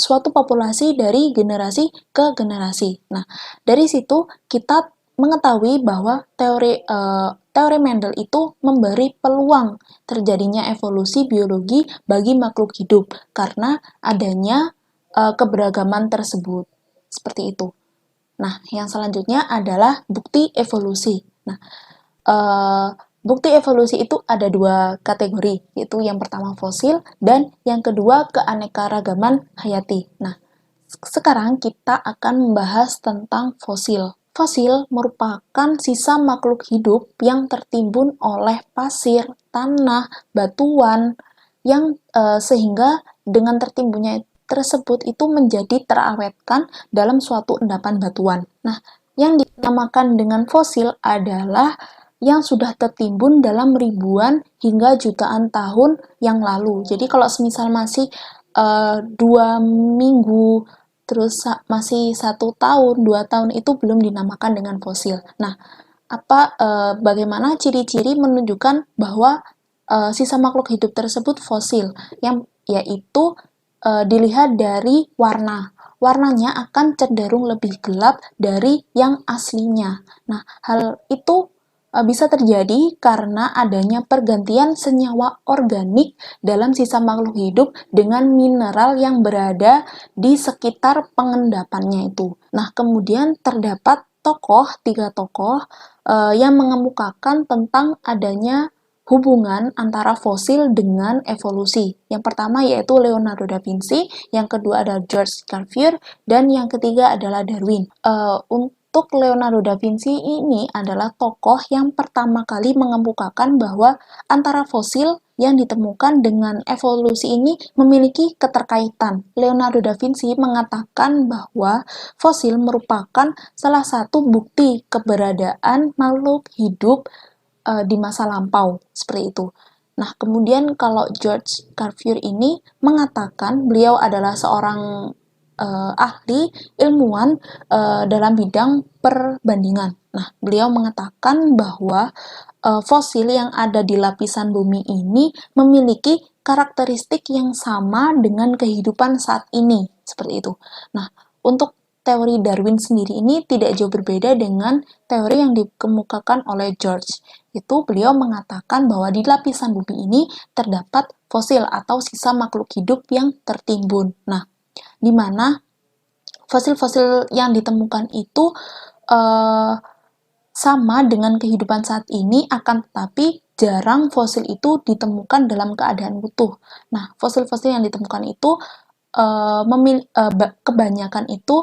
suatu populasi dari generasi ke generasi. Nah, dari situ kita mengetahui bahwa teori Mendel itu memberi peluang terjadinya evolusi biologi bagi makhluk hidup karena adanya keberagaman tersebut. Seperti itu. Nah, yang selanjutnya adalah bukti evolusi. Nah, bukti evolusi itu ada dua kategori, yaitu yang pertama fosil dan yang kedua keanekaragaman hayati. Nah, sekarang kita akan membahas tentang fosil. Fosil merupakan sisa makhluk hidup yang tertimbun oleh pasir, tanah, batuan, yang sehingga dengan tertimbunnya tersebut itu menjadi terawetkan dalam suatu endapan batuan. Nah, yang dinamakan dengan fosil adalah yang sudah tertimbun dalam ribuan hingga jutaan tahun yang lalu. Jadi kalau semisal masih 2 minggu, terus masih 1 tahun, 2 tahun itu belum dinamakan dengan fosil. Nah, bagaimana ciri-ciri menunjukkan bahwa sisa makhluk hidup tersebut fosil, yang yaitu dilihat dari warna. Warnanya akan cenderung lebih gelap dari yang aslinya. Nah, hal itu bisa terjadi karena adanya pergantian senyawa organik dalam sisa makhluk hidup dengan mineral yang berada di sekitar pengendapannya itu. Nah, kemudian terdapat tiga tokoh yang mengemukakan tentang adanya hubungan antara fosil dengan evolusi. Yang pertama yaitu Leonardo da Vinci, yang kedua adalah George Cuvier, dan yang ketiga adalah Darwin. Untuk Leonardo da Vinci ini adalah tokoh yang pertama kali mengemukakan bahwa antara fosil yang ditemukan dengan evolusi ini memiliki keterkaitan. Leonardo da Vinci mengatakan bahwa fosil merupakan salah satu bukti keberadaan makhluk hidup di masa lampau, seperti itu. Nah, kemudian kalau George Cuvier ini mengatakan beliau adalah seorang ahli ilmuwan dalam bidang perbandingan. Nah, beliau mengatakan bahwa fosil yang ada di lapisan bumi ini memiliki karakteristik yang sama dengan kehidupan saat ini, seperti itu. Nah, untuk teori Darwin sendiri ini tidak jauh berbeda dengan teori yang dikemukakan oleh George. Itu beliau mengatakan bahwa di lapisan bumi ini terdapat fosil atau sisa makhluk hidup yang tertimbun. Nah, di mana fosil-fosil yang ditemukan itu sama dengan kehidupan saat ini, akan tetapi jarang fosil itu ditemukan dalam keadaan utuh. Nah, fosil-fosil yang ditemukan itu kebanyakan itu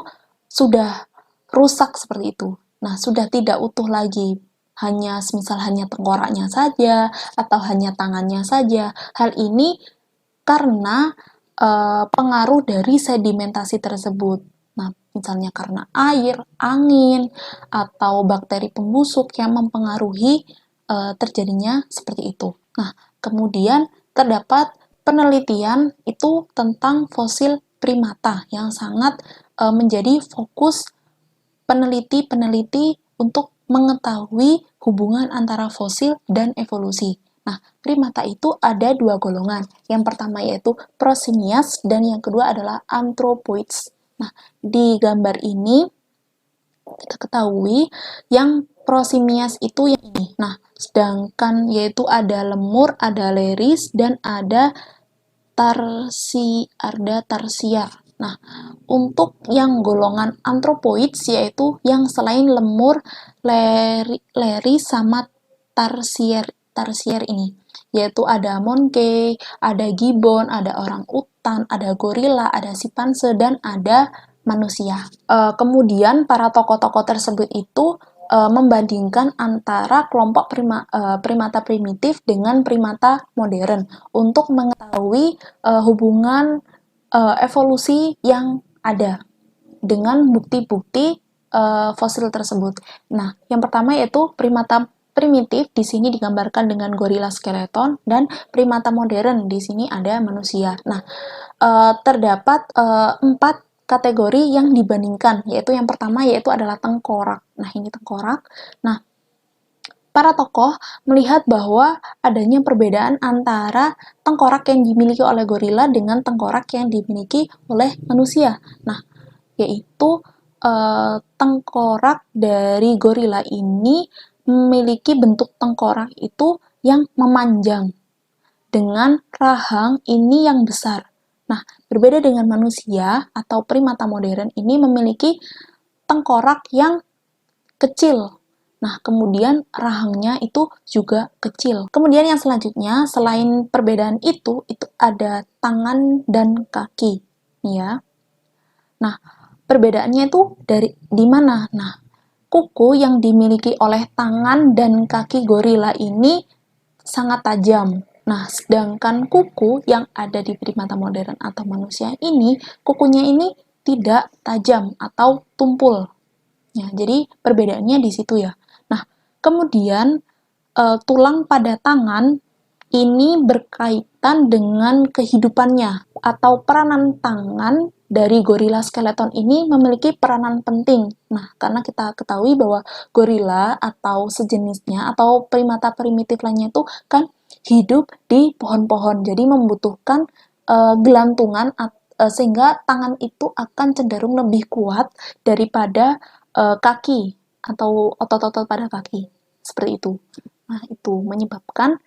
sudah rusak seperti itu. Nah, sudah tidak utuh lagi. Semisal hanya tengkoraknya saja atau hanya tangannya saja. Hal ini karena pengaruh dari sedimentasi tersebut. Nah, misalnya karena air, angin, atau bakteri pembusuk yang mempengaruhi terjadinya seperti itu. Nah, kemudian terdapat penelitian itu tentang fosil primata yang sangat menjadi fokus peneliti-peneliti untuk mengetahui hubungan antara fosil dan evolusi. Nah, primata itu ada dua golongan. Yang pertama yaitu prosimias dan yang kedua adalah anthropoids. Nah, di gambar ini kita ketahui yang prosimias itu yang ini. Nah, sedangkan yaitu ada lemur, ada leris, dan ada tarsiar. Nah, untuk yang golongan anthropoids yaitu yang selain lemur, leri sama tarsier ini, yaitu ada monkey, ada gibbon, ada orang utan, ada gorila, ada simpanse, dan ada manusia. Kemudian para tokoh-tokoh tersebut itu membandingkan antara kelompok primata primitif dengan primata modern untuk mengetahui hubungan evolusi yang ada dengan bukti-bukti fosil tersebut. Nah, yang pertama yaitu primata primitif, di sini digambarkan dengan gorila skeleton, dan primata modern, di sini ada manusia. Nah, terdapat 4 kategori yang dibandingkan, yaitu yang pertama yaitu adalah tengkorak. Nah, ini tengkorak. Nah, para tokoh melihat bahwa adanya perbedaan antara tengkorak yang dimiliki oleh gorila dengan tengkorak yang dimiliki oleh manusia. Nah, yaitu tengkorak dari gorila ini memiliki bentuk tengkorak itu yang memanjang dengan rahang ini yang besar. Nah, berbeda dengan manusia atau primata modern ini memiliki tengkorak yang kecil. Nah, kemudian rahangnya itu juga kecil. Kemudian yang selanjutnya, selain perbedaan itu ada tangan dan kaki. Nih ya. Nah, perbedaannya itu di mana? Nah, kuku yang dimiliki oleh tangan dan kaki gorila ini sangat tajam. Nah, sedangkan kuku yang ada di primata modern atau manusia ini, kukunya ini tidak tajam atau tumpul. Ya, jadi perbedaannya di situ ya. Nah, kemudian tulang pada tangan ini berkaitan dengan kehidupannya atau peranan tangan dari gorila skeleton ini memiliki peranan penting. Nah, karena kita ketahui bahwa gorila atau sejenisnya atau primata primitif lainnya itu kan hidup di pohon-pohon, jadi membutuhkan gelantungan sehingga tangan itu akan cenderung lebih kuat daripada kaki atau otot-otot pada kaki, seperti itu. Nah, itu menyebabkan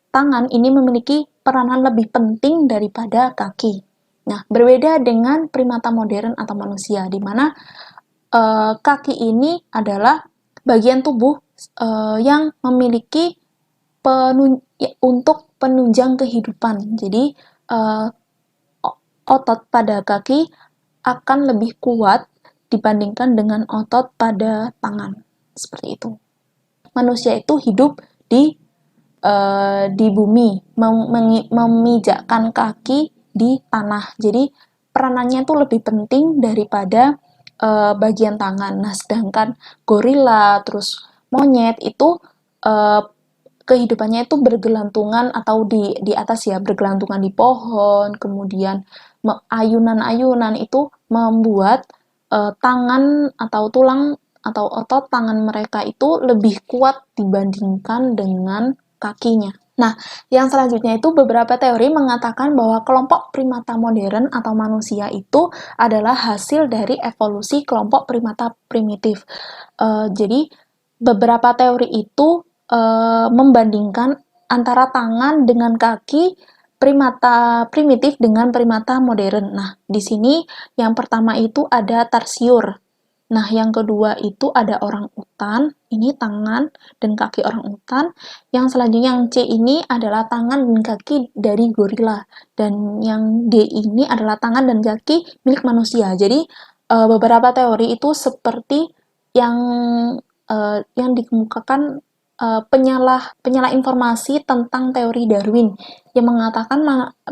tangan ini memiliki peranan lebih penting daripada kaki. Nah, berbeda dengan primata modern atau manusia, di mana kaki ini adalah bagian tubuh yang memiliki untuk penunjang kehidupan. Jadi, otot pada kaki akan lebih kuat dibandingkan dengan otot pada tangan. Seperti itu. Manusia itu hidup di bumi, memijakkan kaki di tanah. Jadi peranannya itu lebih penting daripada bagian tangan. Nah, sedangkan gorila, terus monyet itu kehidupannya itu bergelantungan atau di atas ya, bergelantungan di pohon, kemudian ayunan-ayunan itu membuat tangan atau tulang atau otot tangan mereka itu lebih kuat dibandingkan dengan kakinya. Nah, yang selanjutnya itu beberapa teori mengatakan bahwa kelompok primata modern atau manusia itu adalah hasil dari evolusi kelompok primata primitif. Jadi, beberapa teori itu membandingkan antara tangan dengan kaki primata primitif dengan primata modern. Nah, di sini yang pertama itu ada tarsiur. Nah, yang kedua itu ada orang utan, ini tangan dan kaki orang utan. Yang selanjutnya yang C ini adalah tangan dan kaki dari gorila. Dan yang D ini adalah tangan dan kaki milik manusia. Jadi, beberapa teori itu seperti yang dikemukakan penyalah informasi tentang teori Darwin yang mengatakan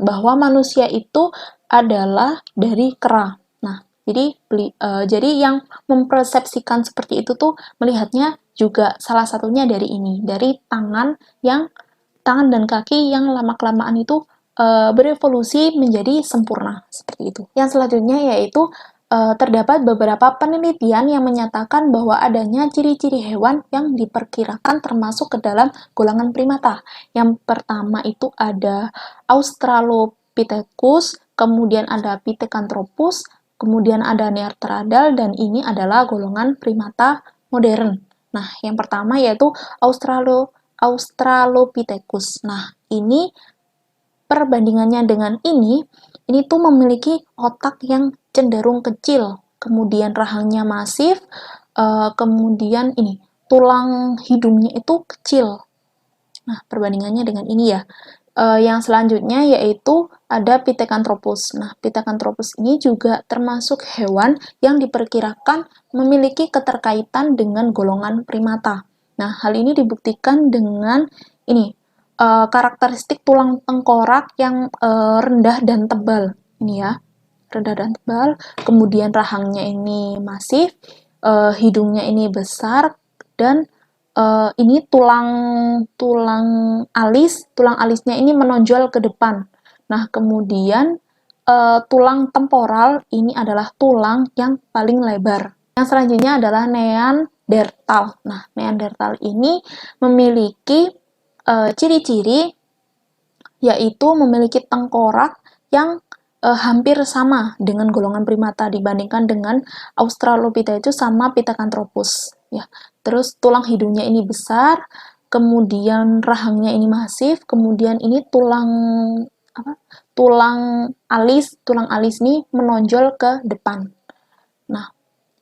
bahwa manusia itu adalah dari kera. Nah, jadi yang mempersepsikan seperti itu tuh melihatnya juga salah satunya dari ini, dari tangan dan kaki yang lama-kelamaan itu berevolusi menjadi sempurna seperti itu. Yang selanjutnya yaitu terdapat beberapa penelitian yang menyatakan bahwa adanya ciri-ciri hewan yang diperkirakan termasuk ke dalam golongan primata. Yang pertama itu ada Australopithecus, kemudian ada Pithecanthropus, kemudian ada Neanderthal, dan ini adalah golongan primata modern. Nah, yang pertama yaitu Australopithecus. Nah, ini perbandingannya dengan ini ini tuh memiliki otak yang cenderung kecil, kemudian rahangnya masif, kemudian ini tulang hidungnya itu kecil. Nah, perbandingannya dengan ini ya. Yang selanjutnya yaitu ada Pithecanthropus. Nah, Pithecanthropus ini juga termasuk hewan yang diperkirakan memiliki keterkaitan dengan golongan primata. Nah, hal ini dibuktikan dengan ini karakteristik tulang tengkorak yang rendah dan tebal. Ini ya, rendah dan tebal. Kemudian rahangnya ini masif, hidungnya ini besar, dan ini tulang alisnya ini menonjol ke depan. Nah, kemudian tulang temporal ini adalah tulang yang paling lebar. Yang selanjutnya adalah Neanderthal. Nah, Neanderthal ini memiliki ciri-ciri yaitu memiliki tengkorak yang hampir sama dengan golongan primata dibandingkan dengan Australopithecus sama Pithecanthropus ya. Terus tulang hidungnya ini besar, kemudian rahangnya ini masif, kemudian ini tulang alis ini menonjol ke depan. Nah,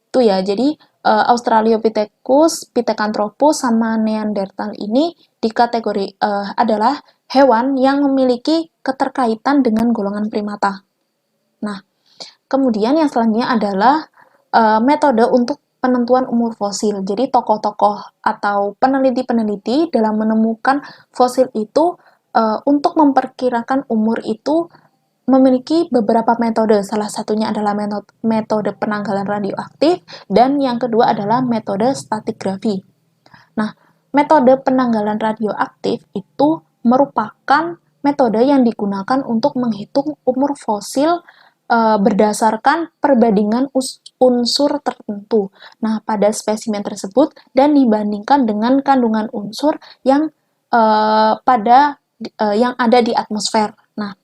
itu ya. Jadi Australopithecus, Pithecanthropus sama Neanderthal ini dikategori adalah hewan yang memiliki keterkaitan dengan golongan primata. Nah, kemudian yang selanjutnya adalah metode untuk penentuan umur fosil. Jadi tokoh-tokoh atau peneliti-peneliti dalam menemukan fosil itu untuk memperkirakan umur itu memiliki beberapa metode. Salah satunya adalah metode penanggalan radioaktif dan yang kedua adalah metode stratigrafi. Nah, metode penanggalan radioaktif itu merupakan metode yang digunakan untuk menghitung umur fosil berdasarkan perbandingan unsur tertentu. Nah, pada spesimen tersebut dan dibandingkan dengan kandungan unsur yang yang ada di atmosfer. Nah,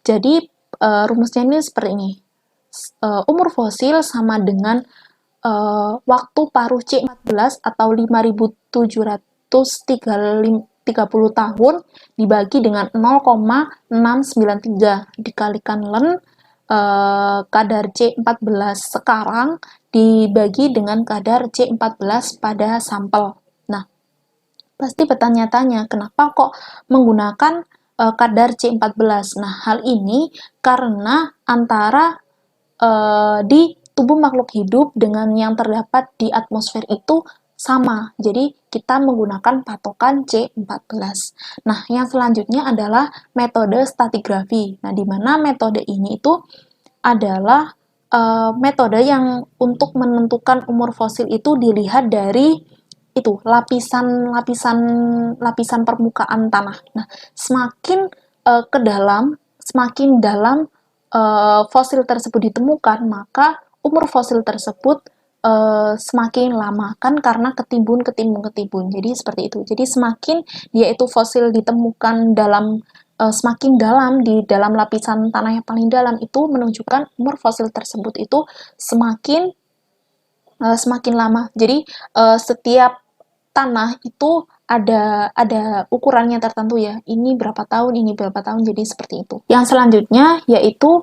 jadi rumusnya ini seperti ini. Umur fosil sama dengan waktu paruh C14 atau 5.730 tahun dibagi dengan 0,693 dikalikan ln kadar C14 sekarang dibagi dengan kadar C14 pada sampel. Nah, pasti bertanya-tanya, kenapa kok menggunakan kadar C14? Nah, hal ini karena antara di tubuh makhluk hidup dengan yang terdapat di atmosfer itu sama. Jadi, kita menggunakan patokan C14. Nah, yang selanjutnya adalah metode stratigrafi. Nah, di mana metode ini itu adalah metode yang untuk menentukan umur fosil itu dilihat dari itu lapisan permukaan tanah. Nah, semakin dalam fosil tersebut ditemukan, maka umur fosil tersebut semakin lama, kan karena ketimbun. Jadi seperti itu. Jadi semakin dia itu fosil ditemukan semakin dalam di dalam lapisan tanah yang paling dalam, itu menunjukkan umur fosil tersebut itu semakin lama. Jadi setiap tanah itu ada ukurannya tertentu ya. Ini berapa tahun, jadi seperti itu. Yang selanjutnya yaitu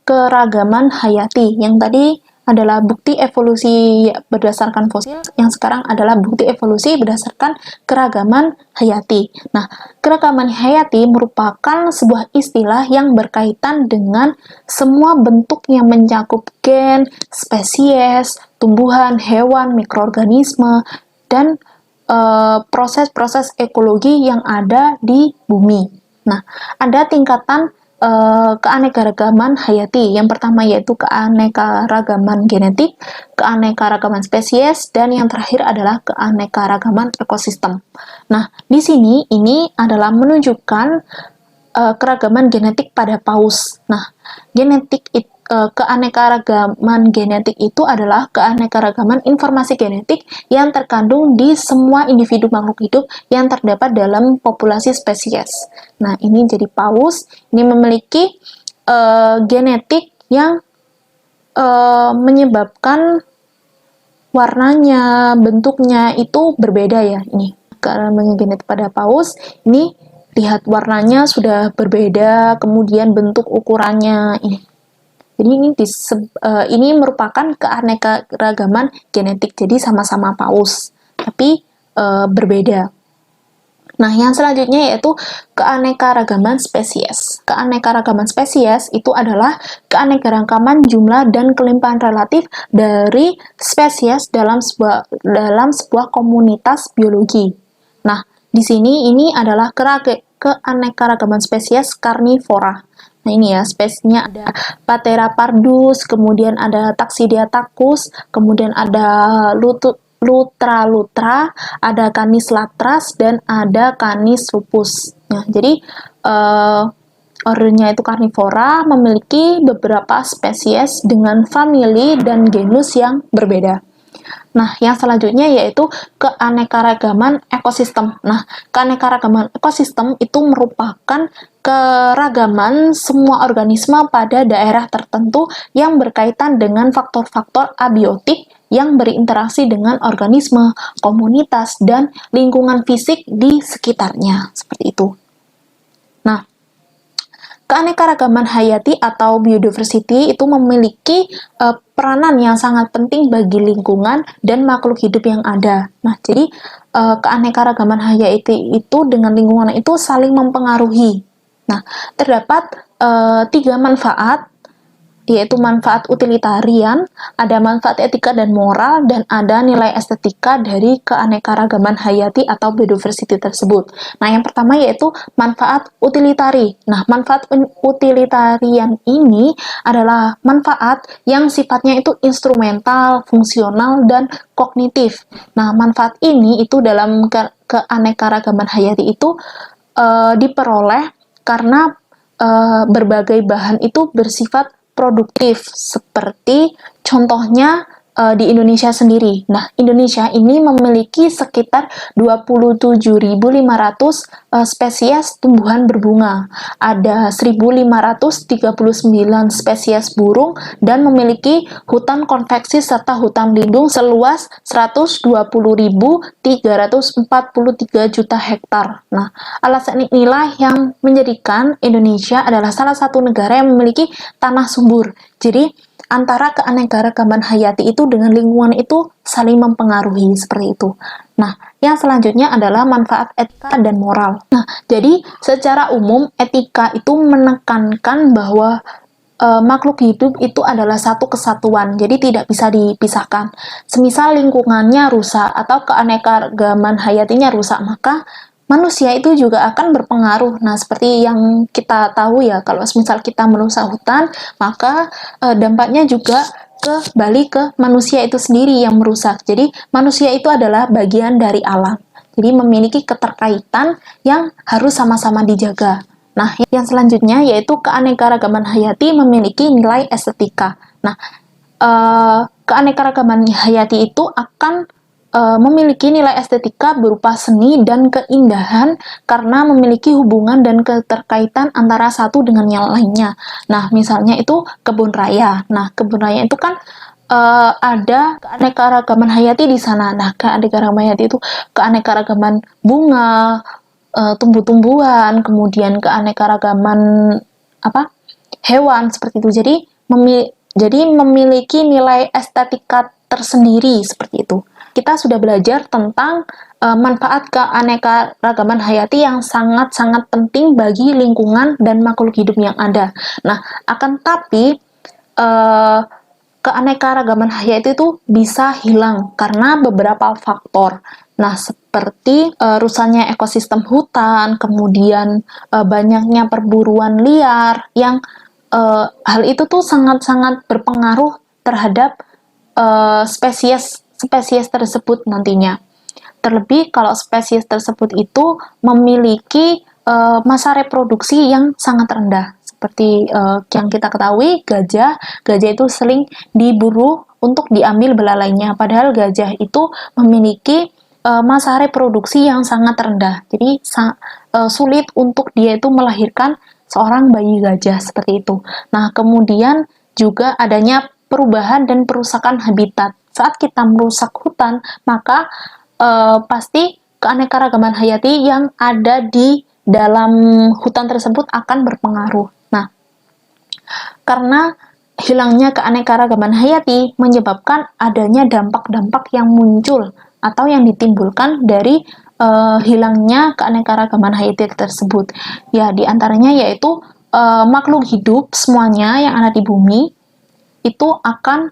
keragaman hayati. Yang tadi adalah bukti evolusi berdasarkan fosil, yang sekarang adalah bukti evolusi berdasarkan keragaman hayati. Nah, keragaman hayati merupakan sebuah istilah yang berkaitan dengan semua bentuk yang mencakup gen, spesies, tumbuhan, hewan, mikroorganisme, dan proses-proses ekologi yang ada di bumi. Nah, ada tingkatan keanekaragaman hayati. Yang pertama yaitu keanekaragaman genetik, keanekaragaman spesies, dan yang terakhir adalah keanekaragaman ekosistem. Nah, di sini ini adalah menunjukkan keragaman genetik pada paus. Nah, keanekaragaman genetik itu adalah keanekaragaman informasi genetik yang terkandung di semua individu makhluk hidup yang terdapat dalam populasi spesies. Nah, ini jadi paus, ini memiliki genetik yang menyebabkan warnanya, bentuknya itu berbeda ya. Ini keragaman genetik pada paus ini lihat warnanya sudah berbeda, kemudian bentuk ukurannya ini. Jadi ini merupakan keanekaragaman genetik, jadi sama-sama paus, tapi berbeda. Nah, yang selanjutnya yaitu keanekaragaman spesies. Keanekaragaman spesies itu adalah keanekaragaman jumlah dan kelimpahan relatif dari spesies dalam sebuah komunitas biologi. Nah, di sini ini adalah keanekaragaman spesies karnivora. Nah, ini ya, spesiesnya ada Patera pardus, kemudian ada Taxidiathacus, kemudian ada Lutra, ada Canis latras, dan ada Canis lupus. Nah, jadi ordernya itu karnivora, memiliki beberapa spesies dengan famili dan genus yang berbeda. Nah, yang selanjutnya yaitu keanekaragaman ekosistem. Nah, keanekaragaman ekosistem itu merupakan keragaman semua organisme pada daerah tertentu yang berkaitan dengan faktor-faktor abiotik yang berinteraksi dengan organisme, komunitas, dan lingkungan fisik di sekitarnya. Seperti itu. Nah, keanekaragaman hayati atau biodiversity itu memiliki peranan yang sangat penting bagi lingkungan dan makhluk hidup yang ada. Nah, jadi keanekaragaman hayati itu dengan lingkungan itu saling mempengaruhi. Nah, terdapat 3 manfaat, yaitu manfaat utilitarian, ada manfaat etika dan moral, dan ada nilai estetika dari keanekaragaman hayati atau biodiversity tersebut. Nah, yang pertama yaitu manfaat utilitari. Nah, manfaat utilitarian ini adalah manfaat yang sifatnya itu instrumental, fungsional, dan kognitif. Nah, manfaat ini itu dalam keanekaragaman hayati itu diperoleh karena berbagai bahan itu bersifat produktif, seperti contohnya di Indonesia sendiri. Nah, Indonesia ini memiliki sekitar 27.500 spesies tumbuhan berbunga. Ada 1.539 spesies burung dan memiliki hutan konveksi serta hutan lindung seluas 120.343 juta hektar. Nah, alasan inilah yang menjadikan Indonesia adalah salah satu negara yang memiliki tanah subur. Jadi, antara keanekaragaman hayati itu dengan lingkungan itu saling mempengaruhi, seperti itu. Nah, yang selanjutnya adalah manfaat etika dan moral. Nah, jadi secara umum etika itu menekankan bahwa makhluk hidup itu adalah satu kesatuan, jadi tidak bisa dipisahkan. Semisal lingkungannya rusak atau keanekaragaman hayatinya rusak, maka manusia itu juga akan berpengaruh. Nah, seperti yang kita tahu ya, kalau misal kita merusak hutan, maka dampaknya juga kembali ke manusia itu sendiri yang merusak. Jadi, manusia itu adalah bagian dari alam. Jadi, memiliki keterkaitan yang harus sama-sama dijaga. Nah, yang selanjutnya yaitu keanekaragaman hayati memiliki nilai estetika. Nah, keanekaragaman hayati itu akan memiliki nilai estetika berupa seni dan keindahan karena memiliki hubungan dan keterkaitan antara satu dengan yang lainnya. Nah, misalnya itu kebun raya. Nah, kebun raya itu kan ada keanekaragaman hayati di sana. Nah, keanekaragaman hayati itu keanekaragaman bunga, tumbuh-tumbuhan, kemudian keanekaragaman hewan seperti itu. Jadi memiliki nilai estetika tersendiri seperti itu. Kita sudah belajar tentang manfaat keanekaragaman hayati yang sangat-sangat penting bagi lingkungan dan makhluk hidup yang ada. Nah, akan tapi keanekaragaman hayati itu bisa hilang karena beberapa faktor. Nah, seperti rusaknya ekosistem hutan, kemudian banyaknya perburuan liar yang hal itu tuh sangat-sangat berpengaruh terhadap spesies tersebut nantinya. Terlebih kalau spesies tersebut itu memiliki masa reproduksi yang sangat rendah. Seperti yang kita ketahui, gajah itu sering diburu untuk diambil belalainya, padahal gajah itu memiliki masa reproduksi yang sangat rendah. Jadi sulit untuk dia itu melahirkan seorang bayi gajah seperti itu. Nah, kemudian juga adanya perubahan dan perusakan habitat. Saat kita merusak hutan, maka pasti keanekaragaman hayati yang ada di dalam hutan tersebut akan berpengaruh. Nah, karena hilangnya keanekaragaman hayati menyebabkan adanya dampak-dampak yang muncul atau yang ditimbulkan dari hilangnya keanekaragaman hayati tersebut. Ya, diantaranya yaitu makhluk hidup semuanya yang ada di bumi itu akan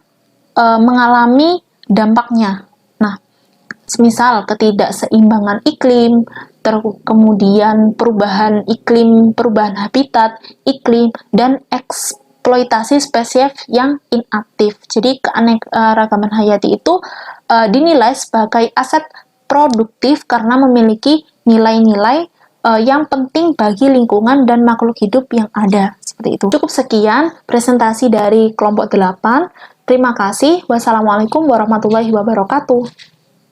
mengalami dampaknya. Nah, misal ketidakseimbangan iklim, kemudian perubahan iklim, perubahan habitat, iklim, dan eksploitasi spesies yang inaktif. Jadi keanekaragaman hayati itu dinilai sebagai aset produktif karena memiliki nilai-nilai yang penting bagi lingkungan dan makhluk hidup yang ada. Seperti itu. Cukup sekian presentasi dari kelompok 8. Terima kasih. Wassalamualaikum warahmatullahi wabarakatuh.